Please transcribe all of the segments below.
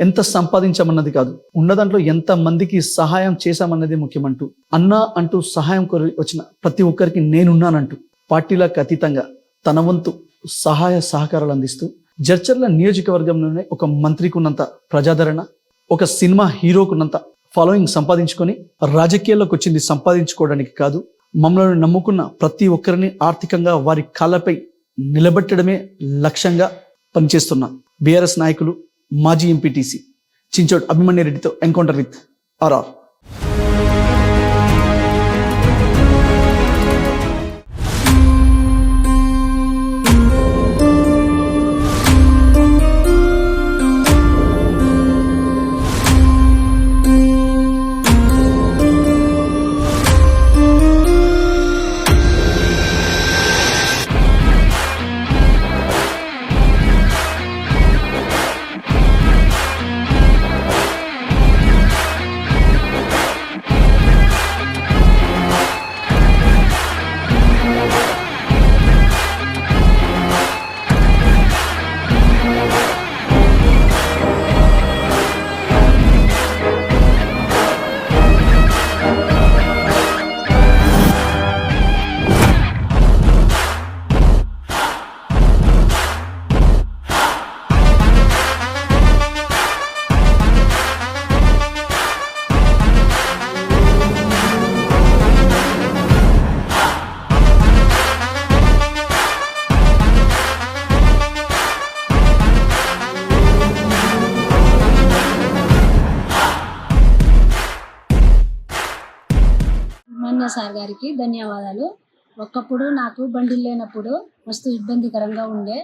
ఎంత సంపాదించామన్నది కాదు, ఉన్న దాంట్లో ఎంత మందికి సహాయం చేశామన్నది ముఖ్యమంటూ, అన్నా అంటూ సహాయం కోరి వచ్చిన ప్రతి ఒక్కరికి నేనున్నానంటూ పార్టీలకు అతీతంగా తన వంతు సహాయ సహకారాలు అందిస్తూ జడ్చర్ల నియోజకవర్గంలోనే ఒక మంత్రికి ఉన్నంత ప్రజాదరణ, ఒక సినిమా హీరోకున్నంత ఫాలోయింగ్ సంపాదించుకొని రాజకీయాల్లోకి వచ్చింది సంపాదించుకోవడానికి కాదు, మమ్మల్ని నమ్ముకున్న ప్రతి ఒక్కరిని ఆర్థికంగా వారి కాళ్ళపై నిలబెట్టడమే లక్ష్యంగా పనిచేస్తున్న బీఆర్ఎస్ నాయకులు మాజీ ఎంపీటీసీ చించోడ్ అభిమన్యు రెడ్డితో ఎన్కౌంటర్ విత్ ఆర్ఆర్. సార్ గారికి ధన్యవాదాలు. ఒకప్పుడు నాకు బండిలు లేనప్పుడు మస్తు ఇబ్బందికరంగా ఉండే.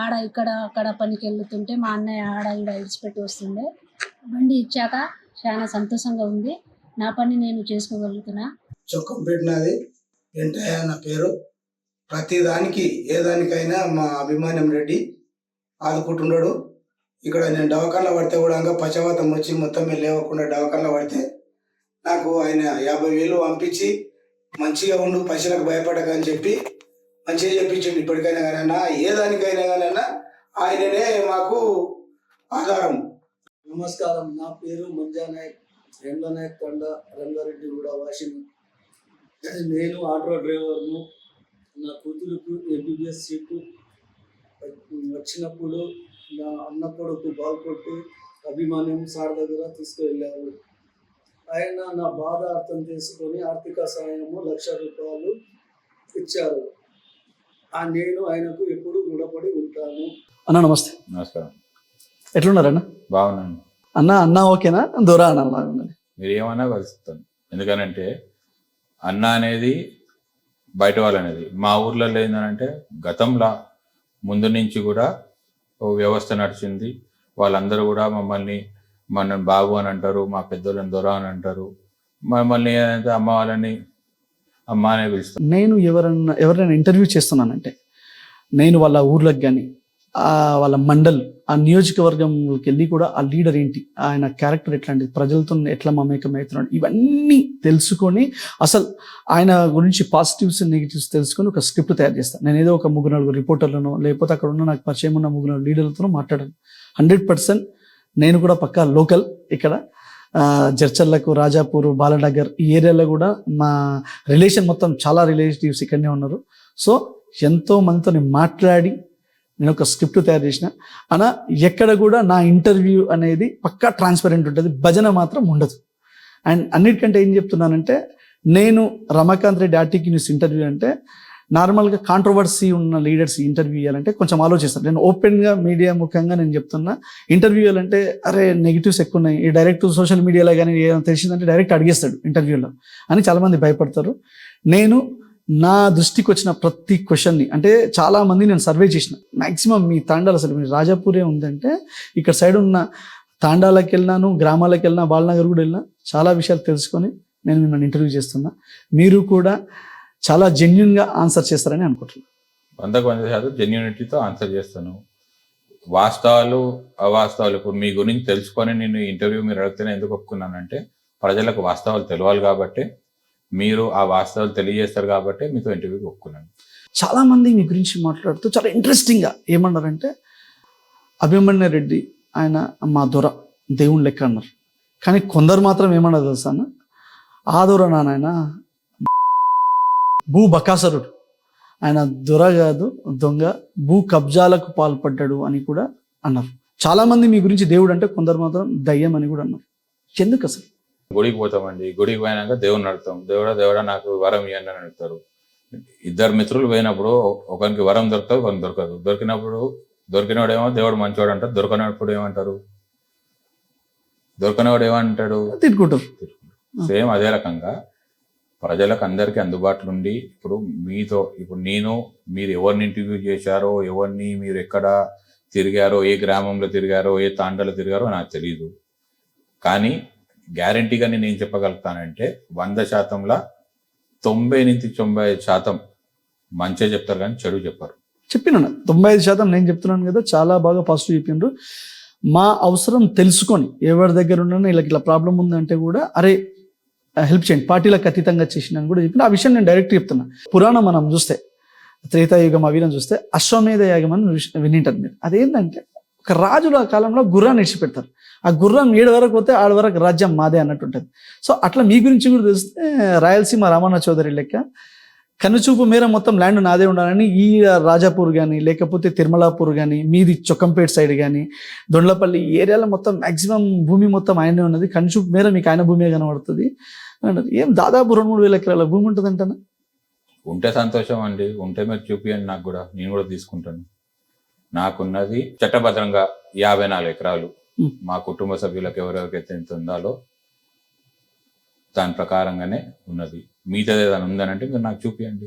ఆడ ఇక్కడ అక్కడ పనికి వెళ్తుంటే మా అన్నయ్య ఆడ ఈడ ఇడిచిపెట్టి వస్తుండే. బండి ఇచ్చాక చాలా సంతోషంగా ఉంది. నా పని నేను చేసుకోగలుగుతున్నా. చొక్కంపేట వెంటయ్య నా పేరు. ప్రతి దానికి ఏ దానికైనా మా అభిమాన్యం రెడ్డి ఆదుకుంటున్నాడు. ఇక్కడ నేను దవాఖానలో పడితే కూడా పచ్చవాతం వచ్చి మొత్తం లేవకుండా దవాఖానలో పడితే నాకు ఆయన 50,000 పంపించి మంచిగా ఉండు, పైసలకు భయపడక అని చెప్పి మంచిగా చెప్పించండి. ఇప్పటికైనా కానీ ఏ దానికైనా కానీ ఆయననే మాకు ఆధారం. నమస్కారం, నా పేరు మంజా నాయక్, రెండో నాయక్ తండ, రంగారెడ్డి కూడా వాసిని. నేను ఆటో డ్రైవర్ను. నా కూతురుకు ఎంబీబీఎస్ సీటు వచ్చినప్పుడు నా అన్న కొడుకు బాల్ కొట్టి అభిమాన్యం సార్ దగ్గర తీసుకువెళ్ళారు. ఆయన నా బాధ అర్థం చేసుకొని ఆర్థిక సహాయము 1,00,000 రూపాయలు ఇచ్చారు. నేను ఆయనకు ఎప్పుడు రుణపడి ఉంటాను. అన్న నమస్తే. నమస్కారం. ఎట్లున్నారన్న? బాగున్నాను అన్న ఓకేనా? దూరా అన్న మీరు ఏమన్నా కలుస్తాను. ఎందుకనంటే అన్న అనేది బయట వాళ్ళు అనేది. మా ఊర్లలో ఏంటంటే గతంలో ముందు నుంచి కూడా ఓ వ్యవస్థ నడిచింది. వాళ్ళందరూ కూడా మమ్మల్ని బాబు అని అంటారు, మా పెద్దోళ్ళని దొర అని అంటారు, మమ్మల్ని ఏదంటే అమ్మ వాళ్ళని అమ్మ అనే పిలుస్తారు. నేను ఎవరైనా ఇంటర్వ్యూ చేస్తున్నానంటే నేను వాళ్ళ ఊర్లకు కానీ వాళ్ళ మండల్ ఆ నియోజకవర్గంకి వెళ్ళి కూడా ఆ లీడర్ ఏంటి, ఆయన క్యారెక్టర్ ఎట్లాంటిది, ప్రజలతో ఎట్లా మమేకం అవుతున్నాడు, ఇవన్నీ తెలుసుకొని అసలు ఆయన గురించి పాజిటివ్స్ నెగిటివ్స్ తెలుసుకొని ఒక స్క్రిప్ట్ తయారు చేస్తాను. నేను ఏదో ఒక 3-4 రిపోర్టర్లను లేకపోతే అక్కడ ఉన్న నాకు పరిచయం ఉన్న 3-4 లీడర్లతో మాట్లాడాను. 100% నేను కూడా పక్కా లోకల్. ఇక్కడ జడ్చర్లకు, రాజాపూర్, బాలనగర్ ఈ ఏరియాలో కూడా మా రిలేషన్ మొత్తం చాలా రిలేటివ్స్ ఇక్కడనే ఉన్నారు. సో ఎంతో మందితో మాట్లాడి నేను ఒక స్క్రిప్ట్ తయారు చేసిన. అలా ఎక్కడ కూడా నా ఇంటర్వ్యూ అనేది పక్కా ట్రాన్స్పరెంట్ ఉంటుంది, భజన మాత్రం ఉండదు. అండ్ అన్నిటికంటే ఏం చెప్తున్నానంటే, నేను రమాకాంత్ రెడ్డి ఆర్టీకి న్యూస్ ఇంటర్వ్యూ అంటే నార్మల్గా కాంట్రవర్సీ ఉన్న లీడర్స్ ఇంటర్వ్యూ ఇవ్వాలంటే కొంచెం ఆలోచిస్తాను. నేను ఓపెన్గా మీడియా ముఖంగా నేను చెప్తున్నా, ఇంటర్వ్యూ ఇవ్వాలంటే అరే నెగిటివ్స్ ఎక్కువ ఉన్నాయి, ఈ డైరెక్ట్ సోషల్ మీడియాలో కానీ ఏదైనా తెలిసిందంటే డైరెక్ట్ అడిగేస్తాడు ఇంటర్వ్యూలో అని చాలామంది భయపడతారు. నేను నా దృష్టికి వచ్చిన ప్రతి క్వశ్చన్ని, అంటే చాలామంది నేను సర్వే చేసిన, మ్యాక్సిమం మీ తాండాలు అసలు మీరు రాజాపూరే ఉందంటే ఇక్కడ సైడ్ ఉన్న తాండాలకు వెళ్ళినాను, గ్రామాలకు వెళ్ళినా, బాలనగర్ కూడా వెళ్ళినా చాలా విషయాలు తెలుసుకొని నేను మిమ్మల్ని ఇంటర్వ్యూ చేస్తున్నా. మీరు కూడా చాలా జెన్యున్గా ఆన్సర్ చేస్తారని అనుకుంటున్నాను. 100% జెన్యూనిటీతో ఆన్సర్ చేస్తాను. వాస్తవాలు అవాస్తవాలు ఇప్పుడు మీ గురించి తెలుసుకొని నేను ఇంటర్వ్యూ మీరు అడిగితేనే ఎందుకు ఒప్పుకున్నానంటే, ప్రజలకు వాస్తవాలు తెలియాలి కాబట్టి, మీరు ఆ వాస్తవాలు తెలియజేస్తారు కాబట్టి మీతో ఇంటర్వ్యూకి ఒప్పుకున్నాను. చాలామంది మీ గురించి మాట్లాడుతూ చాలా ఇంట్రెస్టింగ్గా ఏమన్నారంటే, అభిమన్యు రెడ్డి ఆయన మా దొర, దేవుని లెక్క అన్నారు. కానీ కొందరు మాత్రం ఏమన్నారు తెలుసా అన్న, ఆదోర నాయన భూ బకాసురుడు, ఆయన దొర కాదు దొంగ, భూ కబ్జాలకు పాల్పడ్డాడు అని కూడా అన్నారు. చాలా మంది మీ గురించి దేవుడు అంటే కొందరు మాత్రం దయ్యం అని కూడా అన్నారు. ఎందుకు అసలు? గుడికి పోతామండి, గుడికి పోయినాక దేవుడిని అడుగుతాం, దేవుడా నాకు వరం ఇవ్వండి అని అడుగుతారు. ఇద్దరు మిత్రులు పోయినప్పుడు ఒకరికి వరం దొరుకుతుంది, ఒకరికి దొరకదు. దొరికినవాడేమో దేవుడు మంచివాడు అంటారు, దొరకనప్పుడు ఏమంటారు? దొరకనవాడు ఏమంటాడు? తిట్టుకుంటారు. సేమ్ అదే రకంగా ప్రజలకు అందరికీ అందుబాటులో ఉండి, ఇప్పుడు మీరు ఎవరిని ఇంటర్వ్యూ చేశారో, ఎవరిని మీరు ఎక్కడ తిరిగారో, ఏ గ్రామంలో తిరిగారో, ఏ తాండలో తిరిగారో నాకు తెలియదు. కానీ గ్యారంటీగా నేను ఏం చెప్పగలుగుతానంటే 100%లా 90-95% మంచిగా చెప్తారు కానీ చెడు చెప్పారు. చెప్పినా 95% నేను చెప్తున్నాను కదా, చాలా బాగా పాజిటివ్ చెప్పిండ్రు. మా అవసరం తెలుసుకొని ఎవరి దగ్గర ఉన్నా వీళ్ళకి ఇట్లా ప్రాబ్లం ఉందంటే కూడా అరే హెల్ప్ చేయండి, పార్టీలకు అతీతంగా చేసినాను కూడా చెప్పిన. ఆ విషయం నేను డైరెక్ట్ చెప్తున్నా. పురాణం మనం చూస్తే, త్రేతాయుగం అవినం చూస్తే అశ్వమేధ యాగం అని వినింటారు మీరు. అదేంటంటే ఒక రాజుల కాలంలో గుర్రాన్ని ఇడిచిపెడతారు. ఆ గుర్రం 7 వరకు పోతే 6 వరకు రాజ్యం మాదే అన్నట్టు ఉంటుంది. సో అట్లా మీ గురించి కూడా తెలిస్తే రాయలసీమ రామన్న చౌదరి లెక్క కనుచూపు మేర మొత్తం ల్యాండ్ నాదే ఉండాలని ఈ రాజాపూర్ కానీ లేకపోతే తిరుమలాపూర్ కానీ మీది చొక్కంపేట సైడ్ కానీ దొండ్లపల్లి ఏరియాలో మొత్తం మ్యాక్సిమం భూమి మొత్తం ఆయనే ఉన్నది. కనుచూపు మేర మీకు ఆయన భూమే కనబడుతుంది అంటారు. ఏం దాదాపు 2-3 వేల ఎకరాల భూమి ఉంటుంది అంటానా? ఉంటే సంతోషం అండి, ఉంటే మీరు చూపియండి నాకు కూడా, నేను కూడా తీసుకుంటాను. నాకున్నది చట్టభద్రంగా 54 ఎకరాలు. మా కుటుంబ సభ్యులకు ఎవరెవరికైతే ఎంత ఉండాలో దాని ప్రకారంగానే ఉన్నది. మిగతాది ఏదైనా ఉందనంటే మీరు నాకు చూపియండి.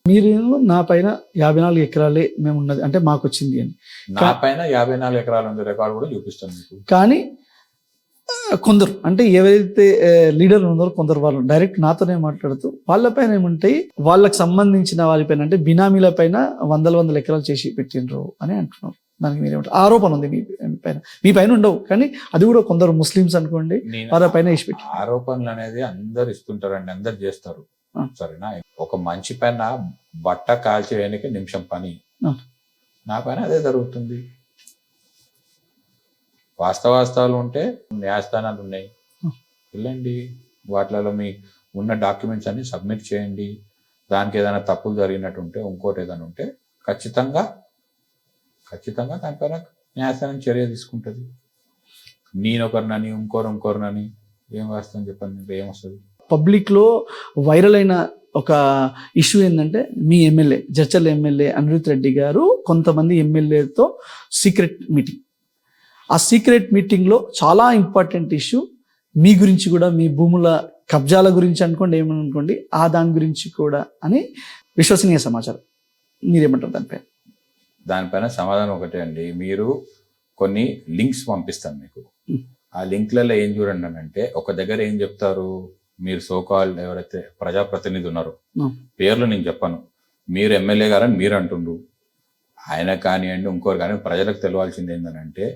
మీరు నా పైన 54 ఎకరాలే మేము ఉన్నది అంటే మాకు వచ్చింది అని, నా పైన 54 ఎకరాలు ఉంది రికార్డు కూడా చూపిస్తాను మీకు. కానీ కొందరు అంటే ఎవరైతే లీడర్లు ఉన్నారో కొందరు వాళ్ళు డైరెక్ట్ నాతోనే మాట్లాడుతూ వాళ్ళపైన ఏముంటాయి, వాళ్ళకి సంబంధించిన వారిపైన అంటే బినామీల పైన 100 ఎకరాలు చేసి పెట్టిండ్రు అని అంటున్నారు. దానికి మీరేమంటారు? ఆరోపణ ఉంది మీ పైన ఉండవు, కానీ అది కూడా కొందరు ముస్లిమ్స్ అనుకోండి వారి పైన వేసి పెట్టి. ఆరోపణలు అనేది అందరు ఇస్తుంటారండి, అందరు చేస్తారు. సరేనా? ఒక మనిషి పైన బట్ట కాల్చేయడానికి నిమిషం పని, నా పైన అదే జరుగుతుంది. వాస్తవాలు ఉంటే న్యాయస్థానాలు ఉన్నాయి, వెళ్ళండి వాటిలలో మీ ఉన్న డాక్యుమెంట్స్ అన్ని సబ్మిట్ చేయండి. దానికి ఏదైనా తప్పులు జరిగినట్టు ఉంటే ఇంకోటి ఏదైనా ఉంటే ఖచ్చితంగా దానిపైన న్యాయస్థానం చర్య తీసుకుంటుంది. నేనొకరినని ఇంకోరినని ఏం వాస్తవం చెప్పండి, ఏమొస్తుంది? పబ్లిక్లో వైరల్ అయిన ఒక ఇష్యూ ఏంటంటే మీ ఎమ్మెల్యే జడ్చర్ల ఎమ్మెల్యే అనిరుత్ రెడ్డి గారు కొంతమంది ఎమ్మెల్యేతో సీక్రెట్ మీటింగ్. ఆ సీక్రెట్ మీటింగ్లో చాలా ఇంపార్టెంట్ ఇష్యూ మీ గురించి కూడా, మీ భూముల కబ్జాల గురించి అనుకోండి, ఏమని అనుకోండి, ఆ దాని గురించి కూడా అని విశ్వసనీయ సమాచారం. మీరేమంటారు దానిపైన సమాధానం ఒకటే అండి. మీరు కొన్ని లింక్స్ పంపిస్తాను మీకు. ఆ లింక్లలో ఏం చూడండి అని అంటే, ఒక దగ్గర ఏం చెప్తారు, మీరు సోకాల్ ఎవరైతే ప్రజాప్రతినిధి ఉన్నారో, పేర్లు నేను చెప్పను, మీరు ఎమ్మెల్యే గారని మీరు అంటుండ్రు. ఆయన కానివ్వండి ఇంకోరు కానీ ప్రజలకు తెలియాల్సింది ఏంటంటే,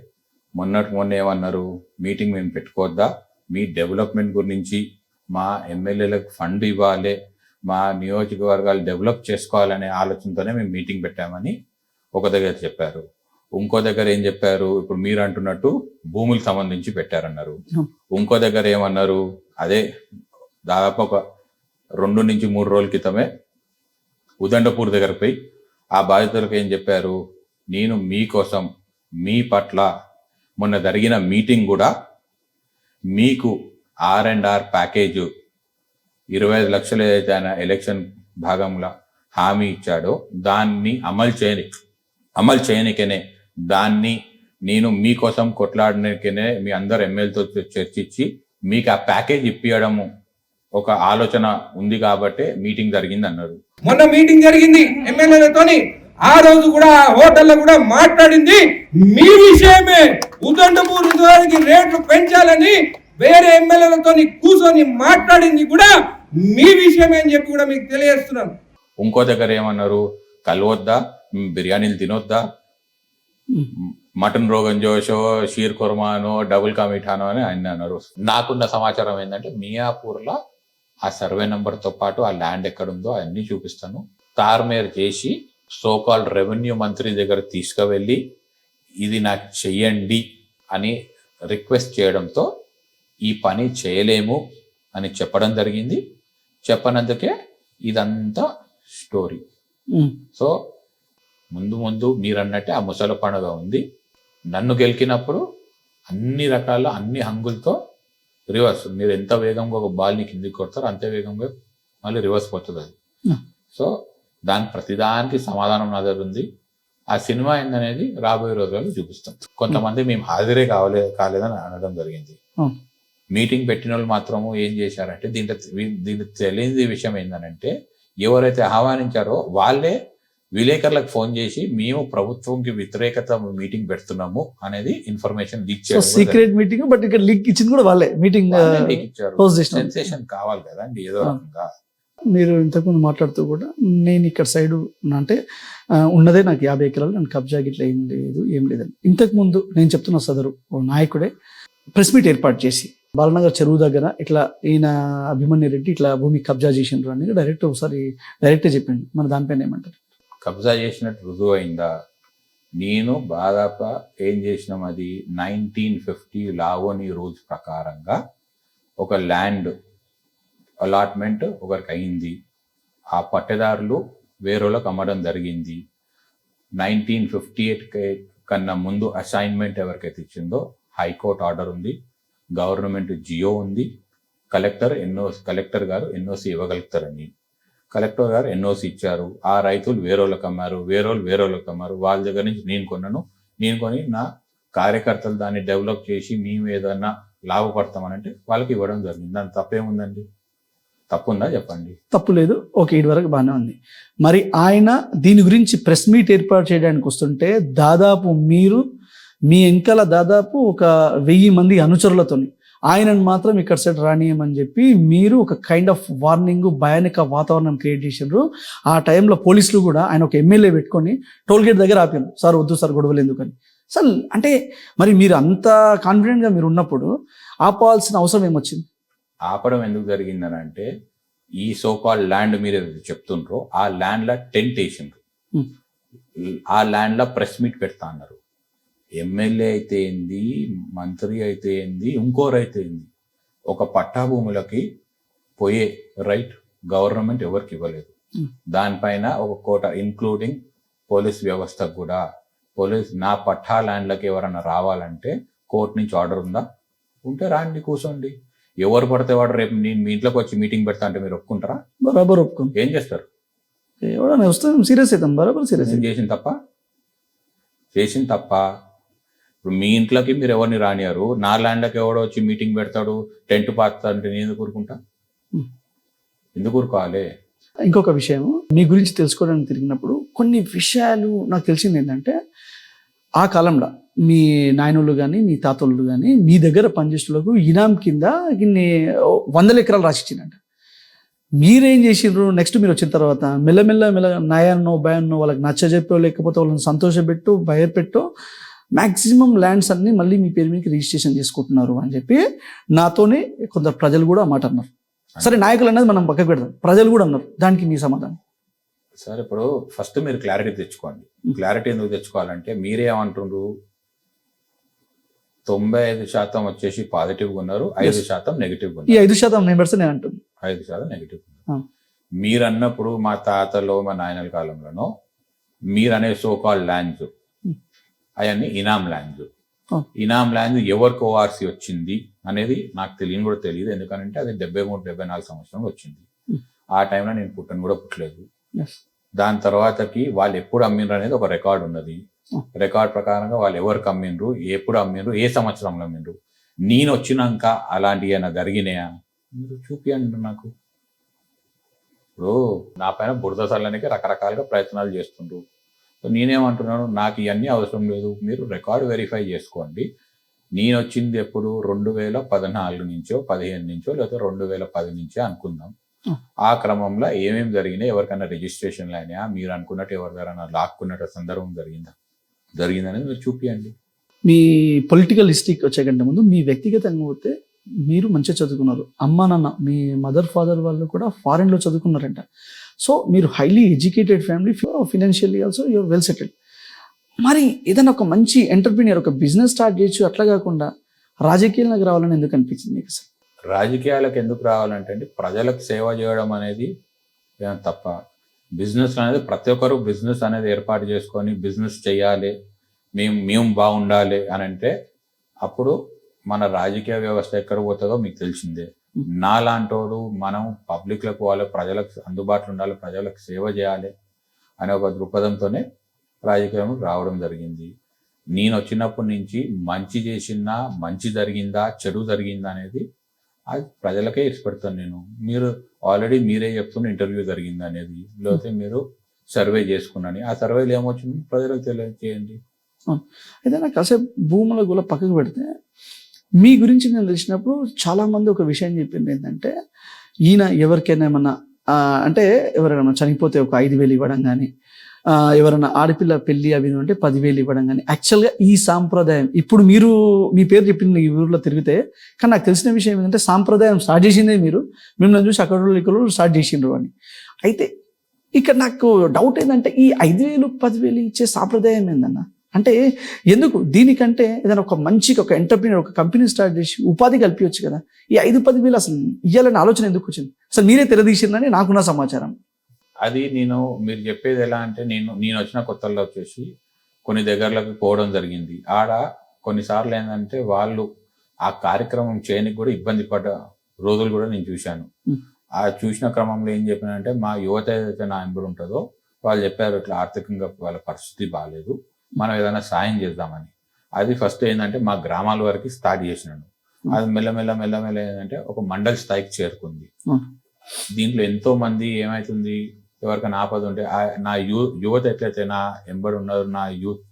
మొన్న ఏమన్నారు, మీటింగ్ మేము పెట్టుకోవద్దా, మీ డెవలప్మెంట్ గురించి మా ఎమ్మెల్యేలకు ఫండ్ ఇవ్వాలి, మా నియోజకవర్గాలు డెవలప్ చేసుకోవాలనే ఆలోచనతోనే మేము మీటింగ్ పెట్టామని ఒక దగ్గర చెప్పారు. ఇంకో దగ్గర ఏం చెప్పారు, ఇప్పుడు మీరు అంటున్నట్టు భూములకు సంబంధించి పెట్టారన్నారు. ఇంకో దగ్గర ఏమన్నారు, అదే దాదాపు ఒక 2 నుంచి 3 రోజుల క్రితమే ఉదండపూర్ దగ్గర పోయి ఆ బాధితులకు ఏం చెప్పారు, నేను మీకోసం మీ పట్ల మొన్న జరిగిన మీటింగ్ కూడా మీకు R&R ప్యాకేజ్ 25 లక్షలు ఏదైతే ఆయన ఎలక్షన్ భాగంలో హామీ ఇచ్చాడో దాన్ని అమలు చేయనికనే దాన్ని నేను మీకోసం కొట్లాడనికనే మీ అందరు ఎమ్మెల్యేతో చర్చించి మీకు ఆ ప్యాకేజ్ ఇప్పియడము ఒక ఆలోచన ఉంది కాబట్టి మీటింగ్ జరిగింది అన్నారు. మొన్న మీటింగ్ జరిగింది ఎమ్మెల్యేలతోని, ఆ రోజు కూడా హోటల్లో కూడా మాట్లాడింది మీ విషయమే. ఉదండపూర్ రేట్లు పెంచాలని వేరే ఎమ్మెల్యేలతో కూర్చొని మాట్లాడింది కూడా మీ విషయమే అని చెప్పి కూడా మీకు తెలియజేస్తున్నాను. ఇంకో దగ్గర ఏమన్నారు, కలవద్దా, బిర్యానీలు తినొద్దా, మటన్ రోగన్ జోషో, షీర్ కుర్మానో, డబుల్ కా మిఠానో అని ఆయన అన్నారు. నాకున్న సమాచారం ఏంటంటే మియాపూర్లో ఆ సర్వే నెంబర్తో పాటు ఆ ల్యాండ్ ఎక్కడుందో అవన్నీ చూపిస్తాను. తార్మేర్ చేసి సోకాల్ రెవెన్యూ మంత్రి దగ్గర తీసుకువెళ్ళి ఇది నాకు చెయ్యండి అని రిక్వెస్ట్ చేయడంతో ఈ పని చేయలేము అని చెప్పడం జరిగింది. చెప్పనందుకే ఇదంతా స్టోరీ. సో ముందు మీరు అన్నట్టే ఆ ముసలి పండుగ ఉంది. నన్ను గెలికినప్పుడు అన్ని రకాల అన్ని హంగులతో రివర్స్, మీరు ఎంత వేగంగా ఒక బాల్ని కిందికి కొడతారో అంతే వేగంగా మళ్ళీ రివర్స్ పోతుంది అది. సో దాని ప్రతిదానికి సమాధానం నా దగ్గర ఉంది. ఆ సినిమా ఏందనేది రాబోయే రోజుల్లో చూపిస్తాం. కొంతమంది మేము హాజరే కాలేదని అనడం జరిగింది. మీటింగ్ పెట్టిన వాళ్ళు మాత్రము ఏం చేశారంటే దీంట్లో తెలియని విషయం ఏంటంటే ఎవరైతే ఆహ్వానించారో వాళ్ళే విలేకరులకు ఫోన్ చేసి మేము ప్రభుత్వంకి వ్యతిరేకత మీటింగ్ పెడుతున్నాము అనేది ఇన్ఫర్మేషన్ లీక్ చేయాలి. సీక్రెట్ మీటింగ్, బట్ ఇక్కడ లీక్ ఇచ్చింది కూడా వాళ్ళే. మీటింగ్ సెన్సేషన్ కావాలి కదండి ఏదో రకంగా. మీరు ఇంతకుముందు మాట్లాడుతూ కూడా నేను ఇక్కడ సైడ్ అంటే ఉన్నదే నాకు 50 ఎకరాలు, నన్ను కబ్జా గిట్లా ఏం లేదని ఇంతకుముందు నేను చెప్తున్న సదరు ఓ నాయకుడే ప్రెస్ మీట్ ఏర్పాటు చేసి బాలనగర్ చెరువు దగ్గర ఇట్లా ఈయన అభిమన్యు రెడ్డి ఇట్లా భూమి కబ్జా చేసిండ్రు అని డైరెక్టే చెప్పిండు. మన దానిపైన ఏమంటారు? కబ్జా చేసినట్టు రుజువు అయిందా? నేను దాదాపు ఏం చేసినాం, అది 1950 లావోని రూల్స్ ప్రకారంగా ఒక ల్యాండ్ అలాట్మెంట్ ఒకరికి అయింది. ఆ పట్టెదారులు వేరేళ్ళకి అమ్మడం జరిగింది. 1958 కన్నా ముందు అసైన్మెంట్ ఎవరికైతే ఇచ్చిందో హైకోర్టు ఆర్డర్ ఉంది, గవర్నమెంట్ జియో ఉంది, కలెక్టర్ గారు ఎన్ఓసి ఇవ్వగలుగుతారని. కలెక్టర్ గారు ఎన్ఓసి ఇచ్చారు. ఆ రైతులు వేరేళ్ళకి అమ్మారు, వేరేళ్ళకి అమ్మారు. వాళ్ళ దగ్గర నుంచి నేను కొని నా కార్యకర్తలు దాన్ని డెవలప్ చేసి మేము ఏదన్నా లాభపడతామనంటే వాళ్ళకి ఇవ్వడం జరిగింది. దాని తప్పేముందండి? తప్పుందా చెప్పండి? తప్పు లేదు. ఓకే, ఇటు వరకు బాగానే ఉంది. మరి ఆయన దీని గురించి ప్రెస్ మీట్ ఏర్పాటు చేయడానికి వస్తుంటే దాదాపు మీరు మీ వెనకాల దాదాపు ఒక 1000 మంది అనుచరులతోని ఆయనను మాత్రం ఇక్కడ సైడ్ రానియమని చెప్పి మీరు ఒక కైండ్ ఆఫ్ వార్నింగ్, భయానక వాతావరణం క్రియేట్ చేసారు. ఆ టైంలో పోలీసులు కూడా ఆయన ఒక ఎమ్మెల్యే పెట్టుకొని టోల్గేట్ దగ్గర ఆపారు. సార్ వద్దు సార్, గొడవలు ఎందుకని. సార్ అంటే మరి మీరు అంత కాన్ఫిడెంట్గా మీరు ఉన్నప్పుడు ఆపాల్సిన అవసరం ఏమొచ్చింది? ఆపడం ఎందుకు జరిగిందని అంటే ఈ సోకాల్ ల్యాండ్ మీరు చెప్తుండ్రో ఆ ల్యాండ్లో టెంట్ వేసిండ్రు. ఆ ల్యాండ్లో ప్రెస్ మీట్ పెడతా అన్నారు. ఎమ్మెల్యే అయితే ఏంది, మంత్రి అయితే ఏంది, ఇంకోరైతే ఏంది, ఒక పట్టా భూములకి పోయే రైట్ గవర్నమెంట్ ఎవరికి ఇవ్వలేదు. దానిపైన ఒక కోట ఇంక్లూడింగ్ పోలీస్ వ్యవస్థకు కూడా నా పట్టా ల్యాండ్లకి ఎవరన్నా రావాలంటే కోర్టు నుంచి ఆర్డర్ ఉందా? ఉంటే రాండి, కూర్చోండి. ఎవరు పడితే వాడు రేపు నేను మీ ఇంట్లోకి వచ్చి మీటింగ్ పెడతా అంటే మీరు ఒప్పుకుంటారా? బరాబర్ ఒప్పుకోండి. ఏం చేస్తారు? సీరియస్ అవుతాం. బరాబర్ సీరియస్. చేసిన తప్ప ఇప్పుడు మీ ఇంట్లోకి మీరు ఎవరిని రానియారు, నా ల్యాండ్లోకి ఎవడో వచ్చి మీటింగ్ పెడతాడు, టెంట్ పాతా అంటే నేను ఎందుకు ఊరుకుంటా? ఎందుకు ఊరుకోవాలి? ఇంకొక విషయం మీ గురించి తెలుసుకోవడానికి తిరిగినప్పుడు కొన్ని విషయాలు నాకు తెలిసింది ఏంటంటే, ఆ కాలంలో మీ నాయనోళ్ళు కానీ మీ తాతోళ్ళు కానీ మీ దగ్గర పనిచేసేలకు ఇనాం కింద ఇన్ని 100 ఎకరాలు రాసిచ్చిందంట. మీరేం చేసిండ్రు? నెక్స్ట్ మీరు వచ్చిన తర్వాత మెల్లమెల్ల నయాన్నో భయాన్నో వాళ్ళకి నచ్చజెప్పో లేకపోతే వాళ్ళని సంతోషపెట్టు భయపెట్టో మ్యాక్సిమం ల్యాండ్స్ అన్ని మళ్ళీ మీ పేరు మీద రిజిస్ట్రేషన్ చేసుకుంటున్నారు అని చెప్పి నాతోనే కొందరు ప్రజలు కూడా మాట అన్నారు. సరే, నాయకులు అనేది మనం పక్కకు పెడదాం, ప్రజలు కూడా అన్నారు. దానికి మీ సమాధానం? సార్, ఇప్పుడు ఫస్ట్ మీరు క్లారిటీ తెచ్చుకోండి. క్లారిటీ ఎందుకు తెచ్చుకోవాలంటే మీరేమంటుండ్రు, 95% వచ్చేసి పాజిటివ్గా ఉన్నారు, 5% నెగిటివ్గా ఉన్నారు. ఈ 5% మెంబర్స్ నేను అంటుంది 5% నెగిటివ్. మీరు అన్నప్పుడు మా తాతలో మా నాయనల కాలంలోనో మీరు అనే సోకాల్ ల్యాండ్స్ అవన్నీ ఇనాం ల్యాండ్స్. ఇనాం ల్యాండ్ ఎవరికి ఓఆర్సీ వచ్చింది అనేది నాకు కూడా తెలియదు. ఎందుకంటే అది 73-74 సంవత్సరంలో వచ్చింది. ఆ టైంలో నేను పుట్టలేదు. దాని తర్వాతకి వాళ్ళు ఎప్పుడు అమ్మిండ్రు అనేది ఒక రికార్డు ఉన్నది. రికార్డ్ ప్రకారంగా వాళ్ళు ఎవరికి అమ్మిండ్రు, ఎప్పుడు అమ్మిండ్రు, ఏ సంవత్సరంలో అమ్మిండ్రు. నేను వచ్చినాక అలాంటివి ఏమైనా జరిగినాయా మీరు చూపియండి నాకు. ఇప్పుడు నా పైన బురద చల్లడానికి రకరకాలుగా ప్రయత్నాలు చేస్తుండ్రు. నేనేమంటున్నాను, నాకు ఇవన్నీ అవసరం లేదు. మీరు రికార్డు వెరిఫై చేసుకోండి. నేను వచ్చింది ఎప్పుడు 2014 నుంచో 15 నుంచో లేదా 2010 నుంచో అనుకుందాం. ఆ క్రమంలో ఏమేమి జరిగినాయి, ఎవరికైనా రిజిస్ట్రేషన్లు అయినాయా, మీరు అనుకున్నట్టు ఎవరికైనా లాక్కున్నట్టు సందర్భం జరిగిందనేది మీరు చూపియండి. మీ పొలిటికల్ హిస్టరీకి వచ్చే కంటే ముందు మీ వ్యక్తిగతంగా పోతే మీరు మంచిగా చదువుకున్నారు. అమ్మ నాన్న మీ మదర్ ఫాదర్ వాళ్ళు కూడా ఫారెన్లో చదువుకున్నారంట. సో మీరు highly educated family, financially also you are well settled. మరి ఏదైనా ఒక మంచి ఎంటర్ప్రీనియర్, ఒక బిజినెస్ స్టార్ట్ చేయొచ్చు. అట్లా కాకుండా రాజకీయాలకు రావాలని ఎందుకు అనిపించింది మీకు అసలు? రాజకీయాలకు ఎందుకు రావాలంటే అండి, ప్రజలకు సేవ చేయడం అనేది ఏం తప్ప. బిజినెస్ అనేది ప్రతి ఒక్కరు బిజినెస్ అనేది ఏర్పాటు చేసుకొని బిజినెస్ చేయాలి, మేము బాగుండాలి అని అంటే అప్పుడు మన రాజకీయ వ్యవస్థ ఎక్కడ పోతుందో మీకు తెలిసిందే. నాలాంటోడు మనం పబ్లిక్లకు పోవాలి, ప్రజలకు అందుబాటులో ఉండాలి, ప్రజలకు సేవ చేయాలి అనే ఒక దృక్పథంతోనే రాజకీయం రావడం జరిగింది. నేను వచ్చినప్పటి నుంచి మంచి చేసినా, మంచి జరిగిందా చెడు జరిగిందా అనేది అది ప్రజలకే ఇష్టపడతాను నేను. మీరు ఆల్రెడీ మీరే చెప్తున్న ఇంటర్వ్యూ జరిగింది అనేది, లేకపోతే మీరు సర్వే చేసుకున్నాను, ఆ సర్వేలు ఏమొచ్చింది ప్రజలకు తెలియజేయండి. అయితే నాకు కాసేపు భూముల గుల పక్కకు పెడితే మీ గురించి నేను తెలిసినప్పుడు చాలా మంది ఒక విషయం చెప్పింది ఏంటంటే, ఈయన ఎవరికైనా ఏమన్నా అంటే ఎవరైనా చనిపోతే ఒక 5,000 ఇవ్వడం కానీ, ఎవరైనా ఆడపిల్ల పెళ్ళి అవి అంటే 10,000 ఇవ్వడం కానీ, యాక్చువల్గా ఈ సాంప్రదాయం ఇప్పుడు మీరు మీ పేరు చెప్పింది ఈ ఊర్లో తిరిగితే, కానీ నాకు తెలిసిన విషయం ఏంటంటే సాంప్రదాయం స్టార్ట్ చేసిందే మీరు, మిమ్మల్ని చూసి అక్కడ ఇక్కడ స్టార్ట్ చేసిండ్రు అని. అయితే ఇక్కడ నాకు డౌట్ ఏంటంటే ఈ 5,000 10,000 ఇచ్చే సాంప్రదాయం ఏందన్న? అంటే ఎందుకు? దీనికంటే ఏదైనా ఒక మంచిగా ఒక ఎంటర్ప్రీనర్ ఒక కంపెనీ స్టార్ట్ చేసి ఉపాధి కల్పించవచ్చు కదా. ఈ 5,000-10,000 అసలు ఇవ్వాలనే ఆలోచన ఎందుకు వచ్చింది? అసలు మీరే తెరదీసిందని నాకున్న సమాచారం. అది మీరు చెప్పేది ఎలా అంటే, నేను వచ్చిన కొత్తల్లో వచ్చేసి కొన్ని దగ్గరలకు పోవడం జరిగింది. ఆడ కొన్నిసార్లు ఏంటంటే వాళ్ళు ఆ కార్యక్రమం చేయడానికి కూడా ఇబ్బంది పడ్డ రోజులు కూడా నేను చూశాను. ఆ చూసిన క్రమంలో ఏం చెప్పినంటే, మా యువత ఏదైతే నా ఎంబడి ఉంటుందో వాళ్ళు చెప్పారు ఇట్లా ఆర్థికంగా వాళ్ళ పరిస్థితి బాగాలేదు, మనం ఏదైనా సాయం చేద్దామని. అది ఫస్ట్ ఏంటంటే మా గ్రామాల వరకు స్టార్ట్ చేసినాను. అది మెల్లమెల్ల ఏంటంటే ఒక మండల స్థాయికి చేరుకుంది. దీంట్లో ఎంతో మంది ఏమైతుంది, ఎవరికైనా ఆపద ఉంటే నా యువత ఎట్లయితే నా ఎంబడి ఉన్నారు, నా యూత్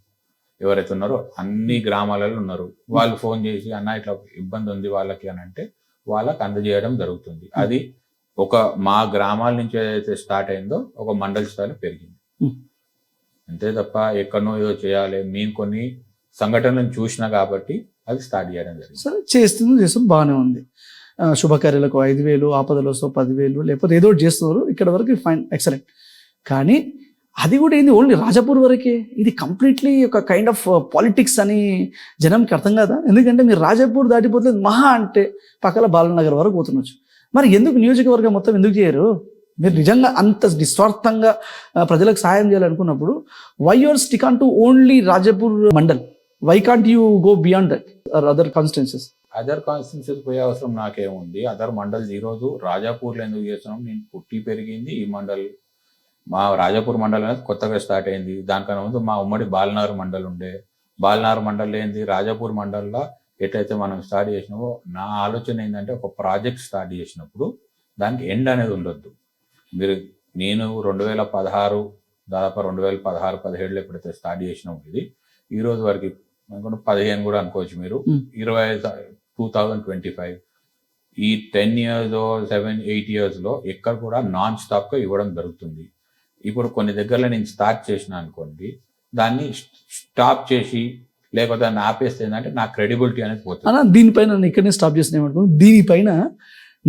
ఎవరైతే ఉన్నారో అన్ని గ్రామాలలో ఉన్నారు, వాళ్ళు ఫోన్ చేసి అన్న ఇట్లా ఇబ్బంది ఉంది వాళ్ళకి అని అంటే వాళ్ళకి అందజేయడం జరుగుతుంది. అది ఒక మా గ్రామాల నుంచి ఏదైతే స్టార్ట్ అయిందో ఒక మండల స్థాయిలో పెరిగింది. అంతే తప్ప ఎక్కడనో ఏదో చేయాలి, మేము కొన్ని సంఘటనలను చూసినా కాబట్టి అది స్టార్ట్ చేయడం జరిగింది. సరే, చేస్తుంది బాగానే ఉంది. శుభకార్యాలకు 5,000, ఆపదలో 10,000, లేకపోతే ఏదో చేస్తున్నారు, ఇక్కడ వరకు ఫైన్, ఎక్సలెంట్. కానీ అది కూడా ఏంది ఓన్లీ రాజాపూర్ వరకే, ఇది కంప్లీట్లీ ఒక కైండ్ ఆఫ్ పాలిటిక్స్ అని జనంకి అర్థం కాదా? ఎందుకంటే మీరు రాజాపూర్ దాటిపోతే మహా అంటే పక్కల బాలనగర్ వరకు పోతుండొచ్చు. మరి ఎందుకు నియోజకవర్గం మొత్తం ఎందుకు చేయరు? మీరు నిజంగా అంత నిస్వార్థంగా ప్రజలకు సాయం చేయాలనుకున్నప్పుడు why your stick on to only Rajapur mandal? Why can't you go beyond that other constituencies? Other constituencies పోయే అవసరం నాకేముంది? అదర్ మండల్ ఈరోజు రాజాపూర్లో ఎందుకు చేస్తున్నాం? నేను పుట్టి పెరిగింది ఈ మండల్, మా రాజాపూర్ మండలం అనేది కొత్తగా స్టార్ట్ అయింది. దానికన్నా ముందు మా ఉమ్మడి బాలనారు మండల్ ఉండే. బాలనారు మండల్ ఏంది, రాజాపూర్ మండల్లో ఎట్లయితే మనం స్టార్ట్ చేసినామో, నా ఆలోచన ఏంటంటే ఒక ప్రాజెక్ట్ స్టార్ట్ చేసినప్పుడు దానికి ఎండ్ అనేది ఉండొద్దు. నేను 2016 దాదాపు 2016-17 ఎప్పుడైతే స్టార్ట్ చేసినాము, ఇది ఈ రోజు వరకు 15 కూడా అనుకోవచ్చు మీరు, 2025 ఈ 10 years 7-8 years లో ఎక్కడ కూడా నాన్ స్టాప్గా ఇవ్వడం జరుగుతుంది. ఇప్పుడు కొన్ని దగ్గరలో నేను స్టార్ట్ చేసిన అనుకోండి, దాన్ని స్టాప్ చేసి లేకపోతే దాన్ని ఆపేస్తే ఏంటంటే నా క్రెడిబిలిటీ అనేది పోతుంది. దీనిపైన నేను ఇక్కడనే స్టాప్ చేసిన ఏమనుకున్నాను, దీనిపైన